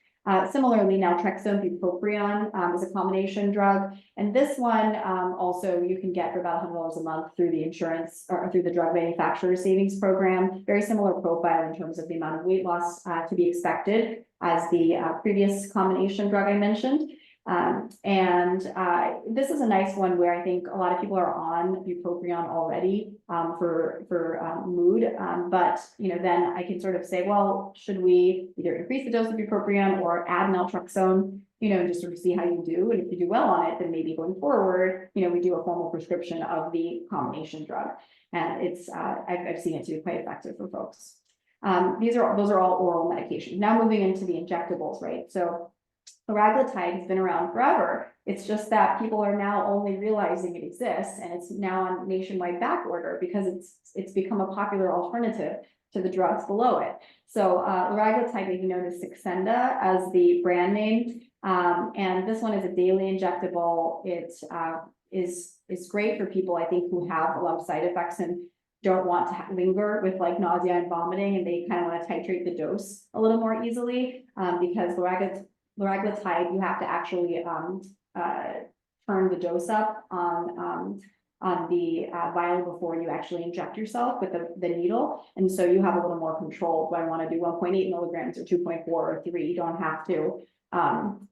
Similarly, naltrexone bupropion is a combination drug, and this one also you can get for about $100 a month through the insurance or through the drug manufacturer savings program. Very similar profile in terms of the amount of weight loss to be expected as the previous combination drug I mentioned. This is a nice one where I think a lot of people are on bupropion already for mood, but then I can sort of say, well, should we either increase the dose of bupropion or add naltrexone, just sort of see how you do, and if you do well on it, then maybe going forward, we do a formal prescription of the combination drug, and it's I've seen it to be quite effective for folks. Those are all oral medications. Now moving into the injectables, right? So liraglutide has been around forever. It's just that people are now only realizing it exists, and it's now on nationwide back order because it's become a popular alternative to the drugs below it. So liraglutide may be known as Saxenda as the brand name, and this one is a daily injectable. It is great for people, I think, who have a lot of side effects and don't want to linger with like nausea and vomiting, and they kind of want to titrate the dose a little more easily because liraglutide, you have to actually turn the dose up on the vial before you actually inject yourself with the needle. And so you have a little more control. Do I want to do 1.8 milligrams or 2.4 or 3? You don't have to.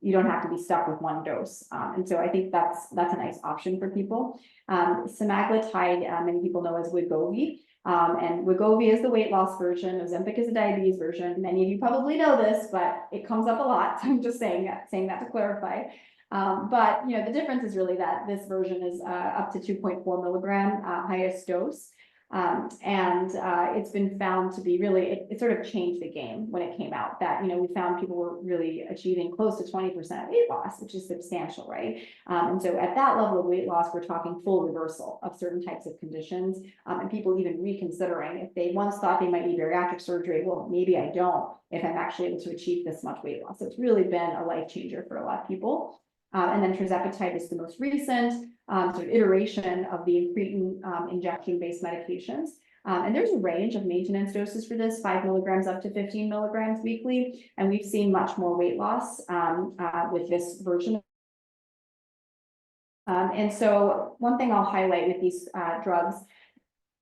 You don't have to be stuck with one dose. And so I think that's a nice option for people. Semaglutide, many people know as Wegovy. And Wegovy is the weight loss version. Ozempic is the diabetes version. Many of you probably know this, but it comes up a lot. So I'm just saying that to clarify. But the difference is really that this version is up to 2.4 milligram highest dose. And it's been found to be really, it sort of changed the game when it came out that, we found people were really achieving close to 20% weight loss, which is substantial, right? And so at that level of weight loss, we're talking full reversal of certain types of conditions, and people even reconsidering if they once thought they might need bariatric surgery. Well, maybe I don't if I'm actually able to achieve this much weight loss. So it's really been a life changer for a lot of people. And then tirzepatide is the most recent sort of iteration of the incretin injection-based medications. And there's a range of maintenance doses for this, 5 milligrams up to 15 milligrams weekly. And we've seen much more weight loss with this version. And so one thing I'll highlight with these drugs,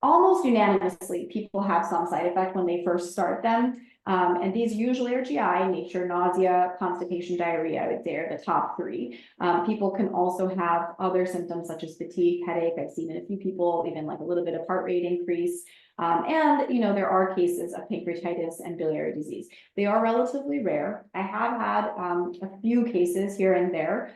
almost unanimously, people have some side effect when they first start them. And these usually are GI in nature: nausea, constipation, diarrhea. I would say are the top three. People can also have other symptoms such as fatigue, headache. I've seen in a few people, even like a little bit of heart rate increase. And there are cases of pancreatitis and biliary disease. They are relatively rare. I have had a few cases here and there.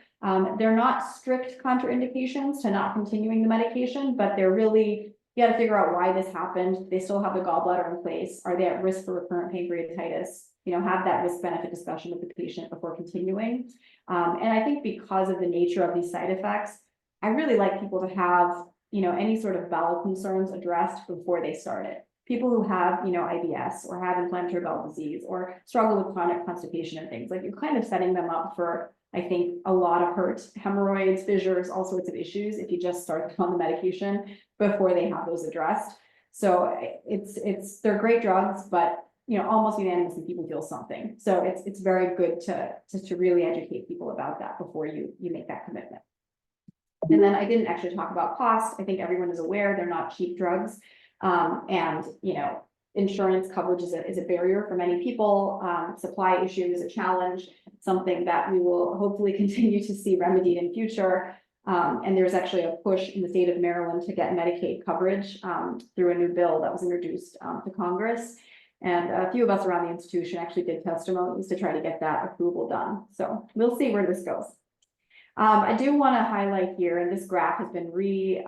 They're not strict contraindications to not continuing the medication, but they're really, you got to figure out why this happened. They still have the gallbladder in place. Are they at risk for recurrent pancreatitis? Have that risk benefit discussion with the patient before continuing. And I think because of the nature of these side effects, I really like people to have, any sort of bowel concerns addressed before they start it. People who have, IBS or have inflammatory bowel disease or struggle with chronic constipation and things, like you're kind of setting them up for, I think, a lot of hurt, hemorrhoids, fissures, all sorts of issues if you just start them on the medication before they have those addressed. So they're great drugs, but almost unanimously people feel something. So it's very good to really educate people about that before you make that commitment. And then I didn't actually talk about cost. I think everyone is aware they're not cheap drugs. And insurance coverage is a barrier for many people. Supply issue is a challenge, something that we will hopefully continue to see remedied in future. And there's actually a push in the state of Maryland to get Medicaid coverage through a new bill that was introduced to Congress. And a few of us around the institution actually did testimonies to try to get that approval done. So we'll see where this goes. I do want to highlight here, and this graph has been created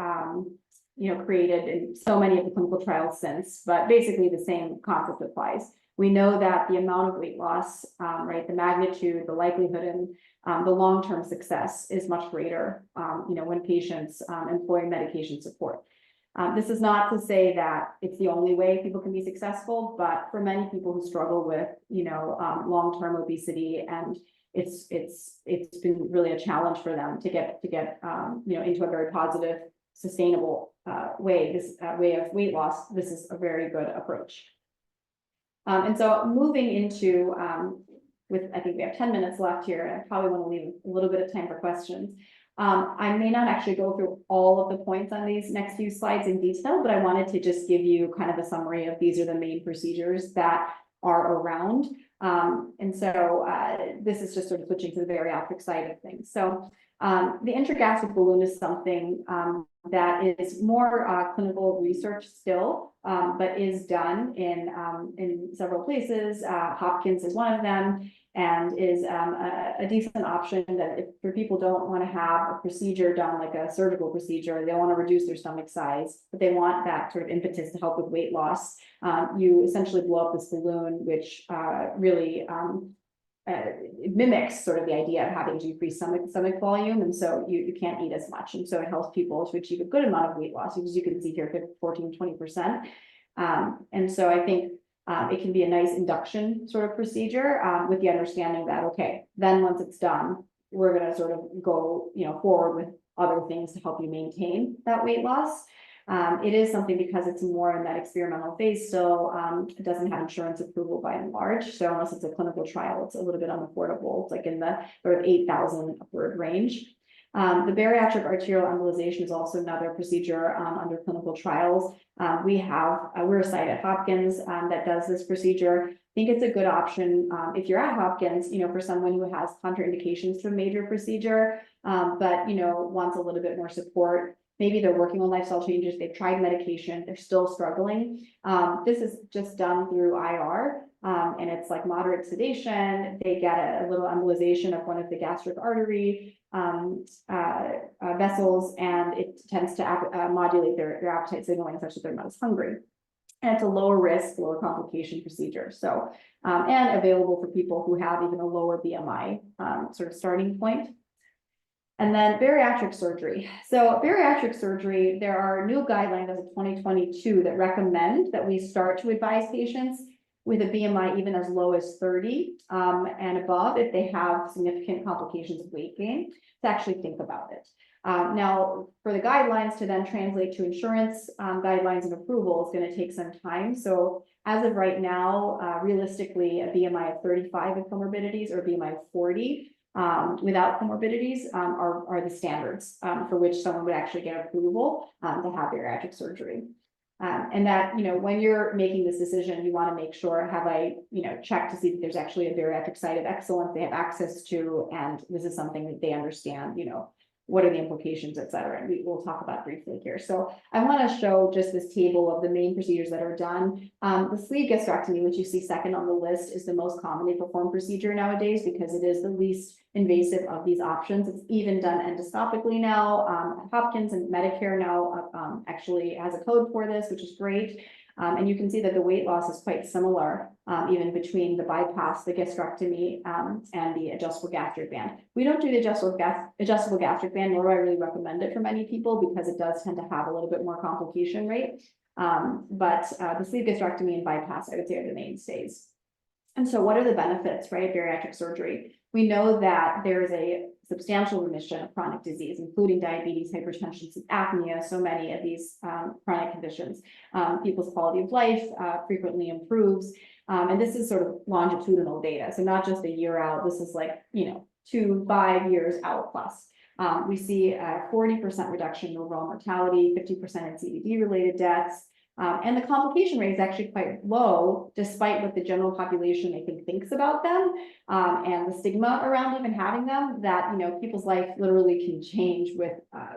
in so many of the clinical trials since, but basically the same concept applies. We know that the amount of weight loss, the magnitude, the likelihood, and the long-term success is much greater, when patients employ medication support. This is not to say that it's the only way people can be successful, but for many people who struggle with, long-term obesity, and it's been really a challenge for them to get into a very positive, sustainable way, this way of weight loss. This is a very good approach. And so moving into, I think we have 10 minutes left here, and I probably want to leave a little bit of time for questions. I may not actually go through all of the points on these next few slides in detail, but I wanted to just give you kind of a summary of these are the main procedures that are around. And so this is just sort of switching to the bariatric side of things. So the intragastric balloon is something that is more clinical research still, but is done in several places. Hopkins is one of them, and is a decent option that if people don't want to have a procedure done like a surgical procedure, they want to reduce their stomach size, but they want that sort of impetus to help with weight loss. You essentially blow up this balloon, which really it mimics sort of the idea of having decreased stomach volume, and so you can't eat as much, and so it helps people to achieve a good amount of weight loss, as you can see here, 14-20%. And so I think it can be a nice induction sort of procedure with the understanding that, okay, then once it's done, we're going to sort of go forward with other things to help you maintain that weight loss. It is something, because it's more in that experimental phase still, it doesn't have insurance approval by and large. So unless it's a clinical trial, it's a little bit unaffordable. It's like in the sort of 8,000 upward range. The bariatric arterial embolization is also another procedure under clinical trials. We're a site at Hopkins that does this procedure. I think it's a good option if you're at Hopkins, for someone who has contraindications to a major procedure, but wants a little bit more support. Maybe they're working on lifestyle changes, they've tried medication, they're still struggling. This is just done through IR, and it's like moderate sedation. They get a little embolization of one of the gastric artery vessels, and it tends to modulate their appetite signaling such that they're not as hungry. And it's a lower risk, lower complication procedure. So, and available for people who have even a lower BMI sort of starting point. And then bariatric surgery. So bariatric surgery, there are new guidelines as of 2022 that recommend that we start to advise patients with a BMI even as low as 30 and above if they have significant complications of weight gain, to actually think about it. Now, for the guidelines to then translate to insurance guidelines and approval is going to take some time. So as of right now, realistically, a BMI of 35 with comorbidities or a BMI of 40 without comorbidities are the standards for which someone would actually get approval to have bariatric surgery. And that, when you're making this decision, you want to make sure, have I, checked to see that there's actually a bariatric site of excellence they have access to, and this is something that they understand, what are the implications, et cetera. And we'll talk about briefly here. So I want to show just this table of the main procedures that are done. The sleeve gastrectomy, which you see second on the list, is the most commonly performed procedure nowadays because it is the least invasive of these options. It's even done endoscopically now. Hopkins and Medicare now actually has a code for this, which is great. And you can see that the weight loss is quite similar, even between the bypass, the gastrectomy, and the adjustable gastric band. We don't do the adjustable gastric band, nor do I really recommend it for many people because it does tend to have a little bit more complication rate. But the sleeve gastrectomy and bypass, I would say, are the mainstays. And so what are the benefits, right, of bariatric surgery? We know that there is a substantial remission of chronic disease, including diabetes, hypertension, sleep apnea, so many of these chronic conditions. People's quality of life frequently improves. And this is sort of longitudinal data. So not just a year out, this is like, 2 to 5 years out plus. We see a 40% reduction in overall mortality, 50% in CVD related deaths. And the complication rate is actually quite low, despite what the general population, I think, thinks about them, and the stigma around even having them, that, people's life literally can change with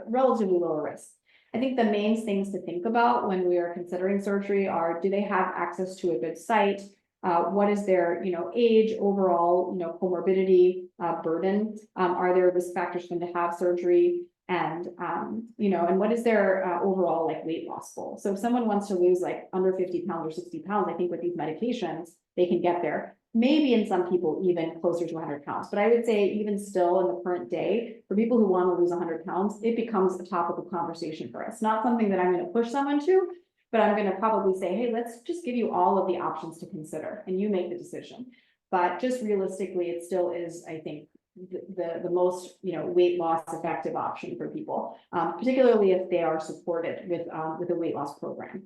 relatively lower risk. I think the main things to think about when we are considering surgery are, do they have access to a good site? What is their, age, overall, comorbidity burden? Are there risk factors for them to have surgery? And, and what is their overall weight loss goal? So if someone wants to lose under 50 pounds or 60 pounds, I think with these medications, they can get there. Maybe in some people, even closer to 100 pounds. But I would say even still in the current day, for people who want to lose 100 pounds, it becomes a topic of conversation for us. Not something that I'm going to push someone to, but I'm going to probably say, hey, let's just give you all of the options to consider and you make the decision. But just realistically, it still is, I think, the most weight loss effective option for people, particularly if they are supported with a weight loss program.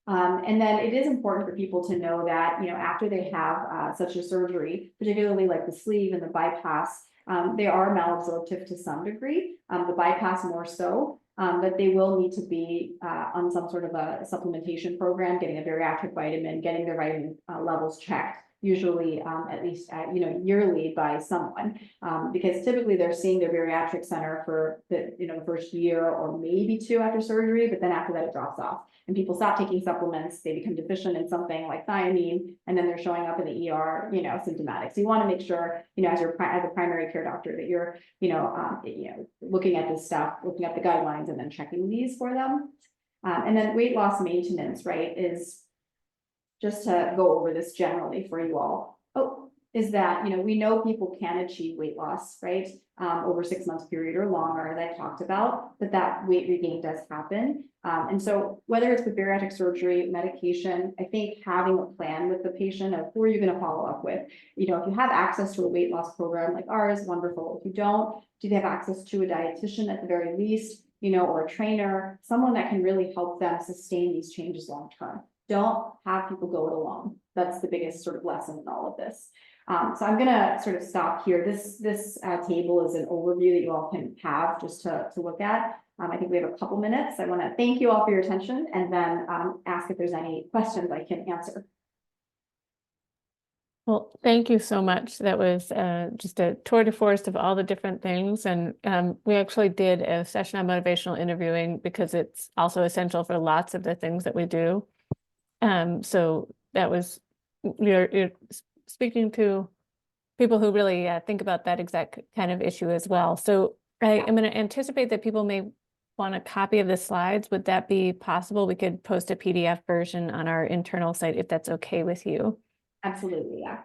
And then it is important for people to know that after they have such a surgery, particularly like the sleeve and the bypass, they are malabsorptive to some degree. The bypass more so. That they will need to be on some sort of a supplementation program, getting a bariatric vitamin, getting their vitamin levels checked, usually at least yearly by someone, because typically they're seeing their bariatric center for the first year or maybe 2 after surgery, but then after that it drops off and people stop taking supplements, they become deficient in something like thiamine, and then they're showing up in the ER, symptomatic. So you want to make sure, as a primary care doctor, that you're, looking at this stuff, looking at the guidelines, and then checking these for them. And then weight loss maintenance, right, is just to go over this generally for you all. Is that, we know people can achieve weight loss, right? Over 6 months period or longer, as I talked about, but that weight regain does happen. And so whether it's with bariatric surgery, medication, I think having a plan with the patient of who are you going to follow up with? If you have access to a weight loss program like ours, wonderful. If you don't, do they have access to a dietitian at the very least, or a trainer, someone that can really help them sustain these changes long term? Don't have people go it alone. That's the biggest sort of lesson in all of this. So I'm gonna sort of stop here. This table is an overview that you all can have just to look at. I think we have a couple minutes. I want to thank you all for your attention and then ask if there's any questions I can answer. Well, thank you so much. That was just a tour de force of all the different things. And we actually did a session on motivational interviewing because it's also essential for lots of the things that we do. So that was, you're speaking to people who really think about that exact kind of issue as well. So I am going to anticipate that people may want a copy of the slides. Would that be possible? We could post a PDF version on our internal site if that's okay with you. Absolutely, yeah.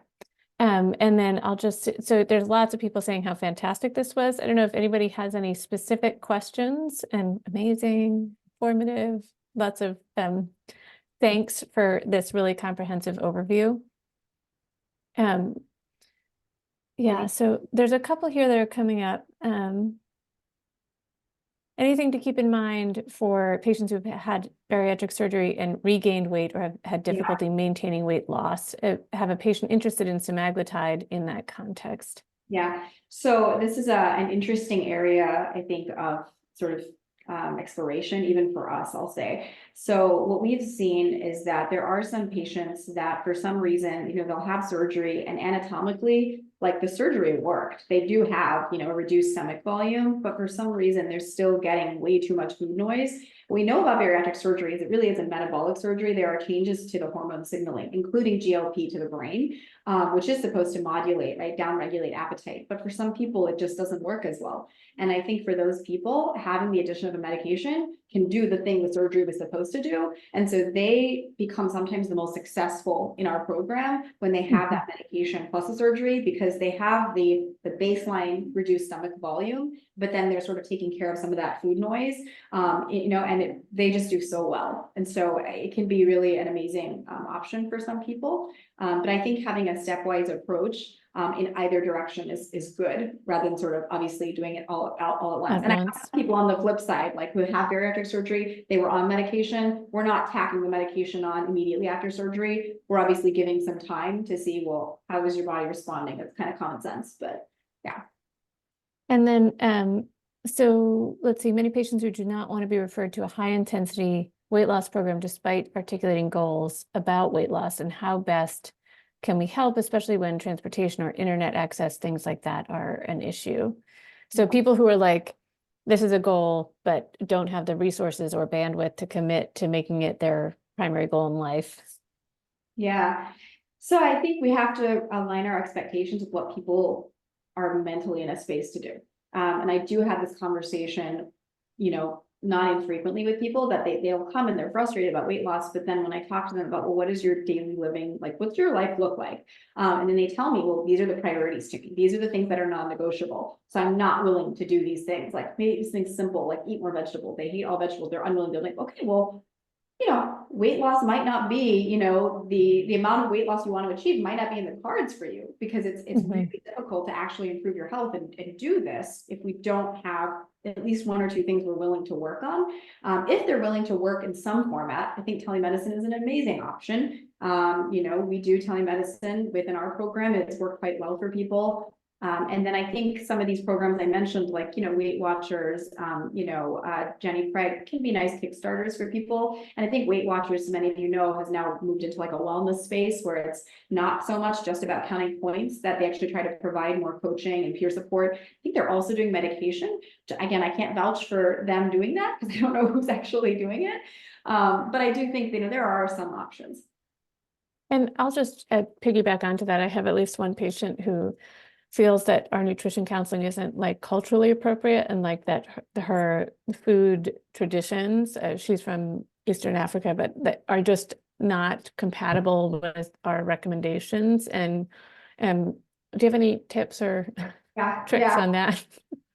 And then I'll just, so there's lots of people saying how fantastic this was. I don't know if anybody has any specific questions. And amazing, informative, lots of thanks for this really comprehensive overview. Yeah, so there's a couple here that are coming up. Anything to keep in mind for patients who've had bariatric surgery and regained weight or have had difficulty maintaining weight loss? Have a patient interested in semaglutide in that context? Yeah, so this is an interesting area, I think, of sort of exploration, even for us, I'll say. So what we've seen is that there are some patients that for some reason, they'll have surgery and anatomically, like the surgery worked. They do have, a reduced stomach volume, but for some reason, they're still getting way too much food noise. What we know about bariatric surgery is it really is a metabolic surgery. There are changes to the hormone signaling, including GLP to the brain, which is supposed to modulate, right, downregulate appetite. But for some people, it just doesn't work as well. And I think for those people, having the addition of a medication can do the thing the surgery was supposed to do. And so they become sometimes the most successful in our program when they have that medication plus a surgery, because they have the baseline reduced stomach volume, but then they're sort of taking care of some of that food noise, and they just do so well. And so it can be really an amazing option for some people. But I think having a stepwise approach in either direction is good, rather than sort of obviously doing it all at once. And I have people on the flip side, like who have bariatric surgery, they were on medication. We're not tacking the medication on immediately after surgery. We're obviously giving some time to see, well, how is your body responding? It's kind of common sense, but yeah. And then, so let's see, many patients who do not want to be referred to a high intensity weight loss program despite articulating goals about weight loss, and how best can we help, especially when transportation or internet access, things like that are an issue. So people who are like, this is a goal, but don't have the resources or bandwidth to commit to making it their primary goal in life. Yeah. So I think we have to align our expectations with what people are mentally in a space to do. And I do have this conversation, not infrequently with people, that they'll come and they're frustrated about weight loss. But then when I talk to them about, well, what is your daily living like? What's your life look like? And then they tell me, well, these are the priorities to me. These are the things that are non-negotiable. So I'm not willing to do these things. Like maybe these things simple, like eat more vegetables. They hate all vegetables. They're unwilling. They're like, okay, well, weight loss might not be, the amount of weight loss you want to achieve might not be in the cards for you, because it's really difficult to actually improve your health and do this if we don't have at least one or two things we're willing to work on. If they're willing to work in some format, I think telemedicine is an amazing option. We do telemedicine within our program. It's worked quite well for people. And then I think some of these programs I mentioned, like, Weight Watchers, Jenny Craig, can be nice Kickstarters for people. And I think Weight Watchers, as many of you know, has now moved into like a wellness space where it's not so much just about counting points, that they actually try to provide more coaching and peer support. I think they're also doing medication. Again, I can't vouch for them doing that because I don't know who's actually doing it. But I do think, there are some options. And I'll just piggyback onto that. I have at least one patient who feels that our nutrition counseling isn't like culturally appropriate, and like that her food traditions, she's from Eastern Africa, but that are just not compatible with our recommendations. And do you have any tips or tricks on that?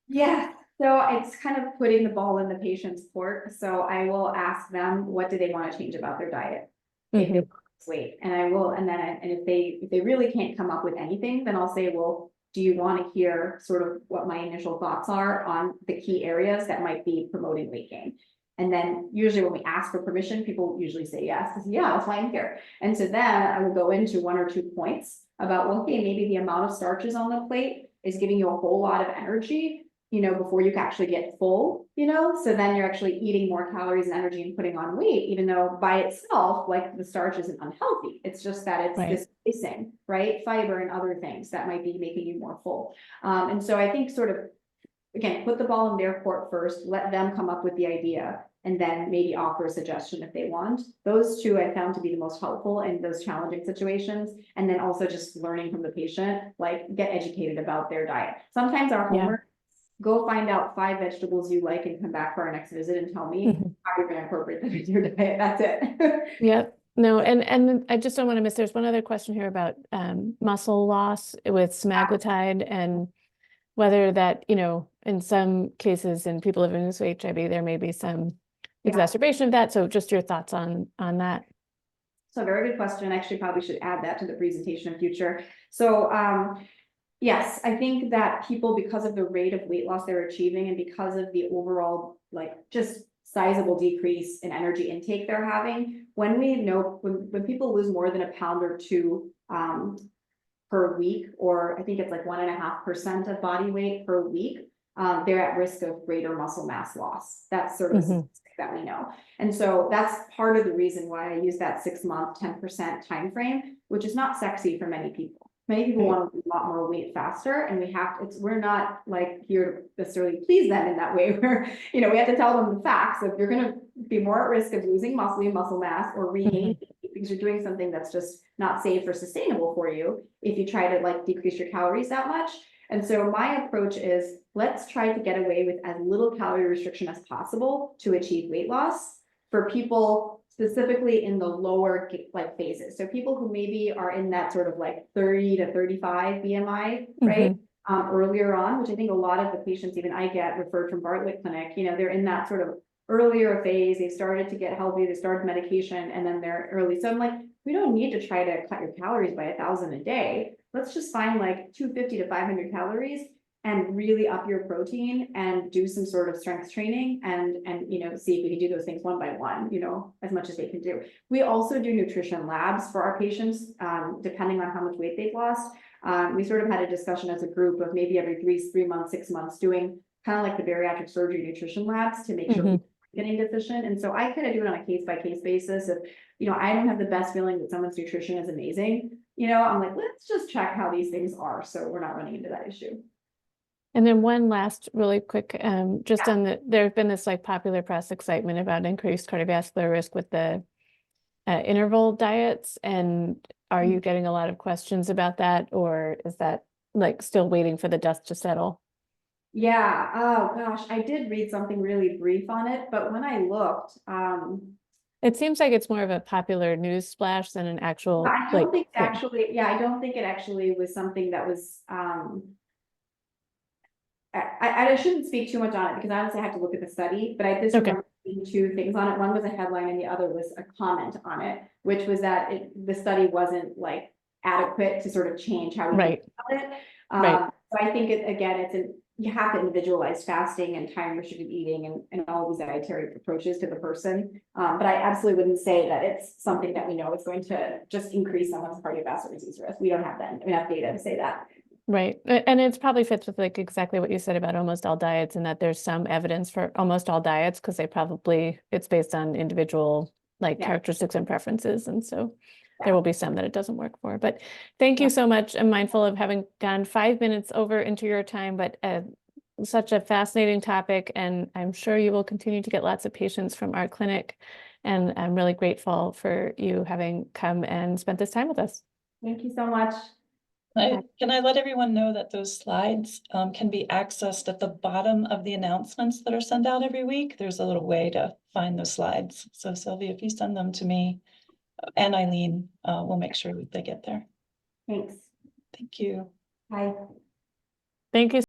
Yeah. So it's kind of putting the ball in the patient's court. So I will ask them, what do they want to change about their diet? If they want to lose weight, and if they really can't come up with anything, then I'll say, well, do you want to hear sort of what my initial thoughts are on the key areas that might be promoting weight gain? And then usually when we ask for permission, people usually say yes, yeah, that's why I'm here. And so then I would go into 1 or 2 points about, well, okay, maybe the amount of starches on the plate is giving you a whole lot of energy, before you can actually get full, so then you're actually eating more calories and energy and putting on weight, even though by itself, like the starch isn't unhealthy. It's just that it's Right. displacing, right? Fiber and other things that might be making you more full. And so I think sort of, again, put the ball in their court first, let them come up with the idea, and then maybe offer a suggestion if they want. Those 2 I found to be the most helpful in those challenging situations. And then also just learning from the patient, like get educated about their diet. Sometimes our homework, go find out 5 vegetables you like and come back for our next visit and tell me how you're going to incorporate them into your diet. That's it. Yep. No, and I just don't want to miss, there's one other question here about muscle loss with semaglutide and whether that, in some cases in people living with HIV, there may be some exacerbation of that. So just your thoughts on that. So very good question. Actually, probably should add that to the presentation in future. So yes, I think that people, because of the rate of weight loss they're achieving and because of the overall, like, just sizable decrease in energy intake they're having, when we know, when people lose more than 1 pound or 2 per week, or I think it's like 1.5% of body weight per week, they're at risk of greater muscle mass loss. That's sort of a that we know. And so that's part of the reason why I use that 6-month, 10% time frame, which is not sexy for many people. Many people want to lose a lot more weight faster, and we're not like here to necessarily please them in that way. Where, we have to tell them the facts of you're going to be more at risk of losing muscle mass or regaining because you're doing something that's just not safe or sustainable for you if you try to like decrease your calories that much. And so my approach is, let's try to get away with as little calorie restriction as possible to achieve weight loss for people specifically in the lower like phases. So people who maybe are in that sort of like 30 to 35 BMI, right? Earlier on, which I think a lot of the patients, even I get referred from Bartlett Clinic, they're in that sort of earlier phase. They started to get healthy, they started medication, and then they're early. So I'm like, we don't need to try to cut your calories by 1,000 a day. Let's just find like 250 to 500 calories and really up your protein and do some sort of strength training and see if we can do those things one by one, as much as they can do. We also do nutrition labs for our patients, depending on how much weight they've lost. We sort of had a discussion as a group of maybe every 3 months, 6 months, doing kind of like the bariatric surgery nutrition labs to make sure we're getting deficient. And so I kind of do it on a case-by-case basis. If, I don't have the best feeling that someone's nutrition is amazing, I'm like, let's just check how these things are, so we're not running into that issue. And then one last really quick, just on there's been this like popular press excitement about increased cardiovascular risk with the interval diets. And are you getting a lot of questions about that, or is that like still waiting for the dust to settle? Yeah. Oh gosh, I did read something really brief on it, but when I looked, it seems like it's more of a popular news splash than an actual. I don't think actually, I don't think it actually was something that was, I shouldn't speak too much on it because honestly I have to look at the study, but I just remember seeing 2 things on it. One was a headline and the other was a comment on it, which was that the study wasn't like adequate to sort of change how we think about it. So I think you have to individualize fasting and time restricted eating and all these dietary approaches to the person. But I absolutely wouldn't say that it's something that we know is going to just increase someone's cardiovascular disease risk. We don't have enough data to say that. Right. And it's probably fits with like exactly what you said about almost all diets, and that there's some evidence for almost all diets because it's based on individual characteristics and preferences. And so there will be some that it doesn't work for. But thank you so much. I'm mindful of having gone 5 minutes over into your time, but such a fascinating topic. And I'm sure you will continue to get lots of patients from our clinic. And I'm really grateful for you having come and spent this time with us. Thank you so much. Can I let everyone know that those slides can be accessed at the bottom of the announcements that are sent out every week? There's a little way to find those slides. So Selvi, if you send them to me and Eileen, we'll make sure that they get there. Thanks. Thank you. Bye. Thank you.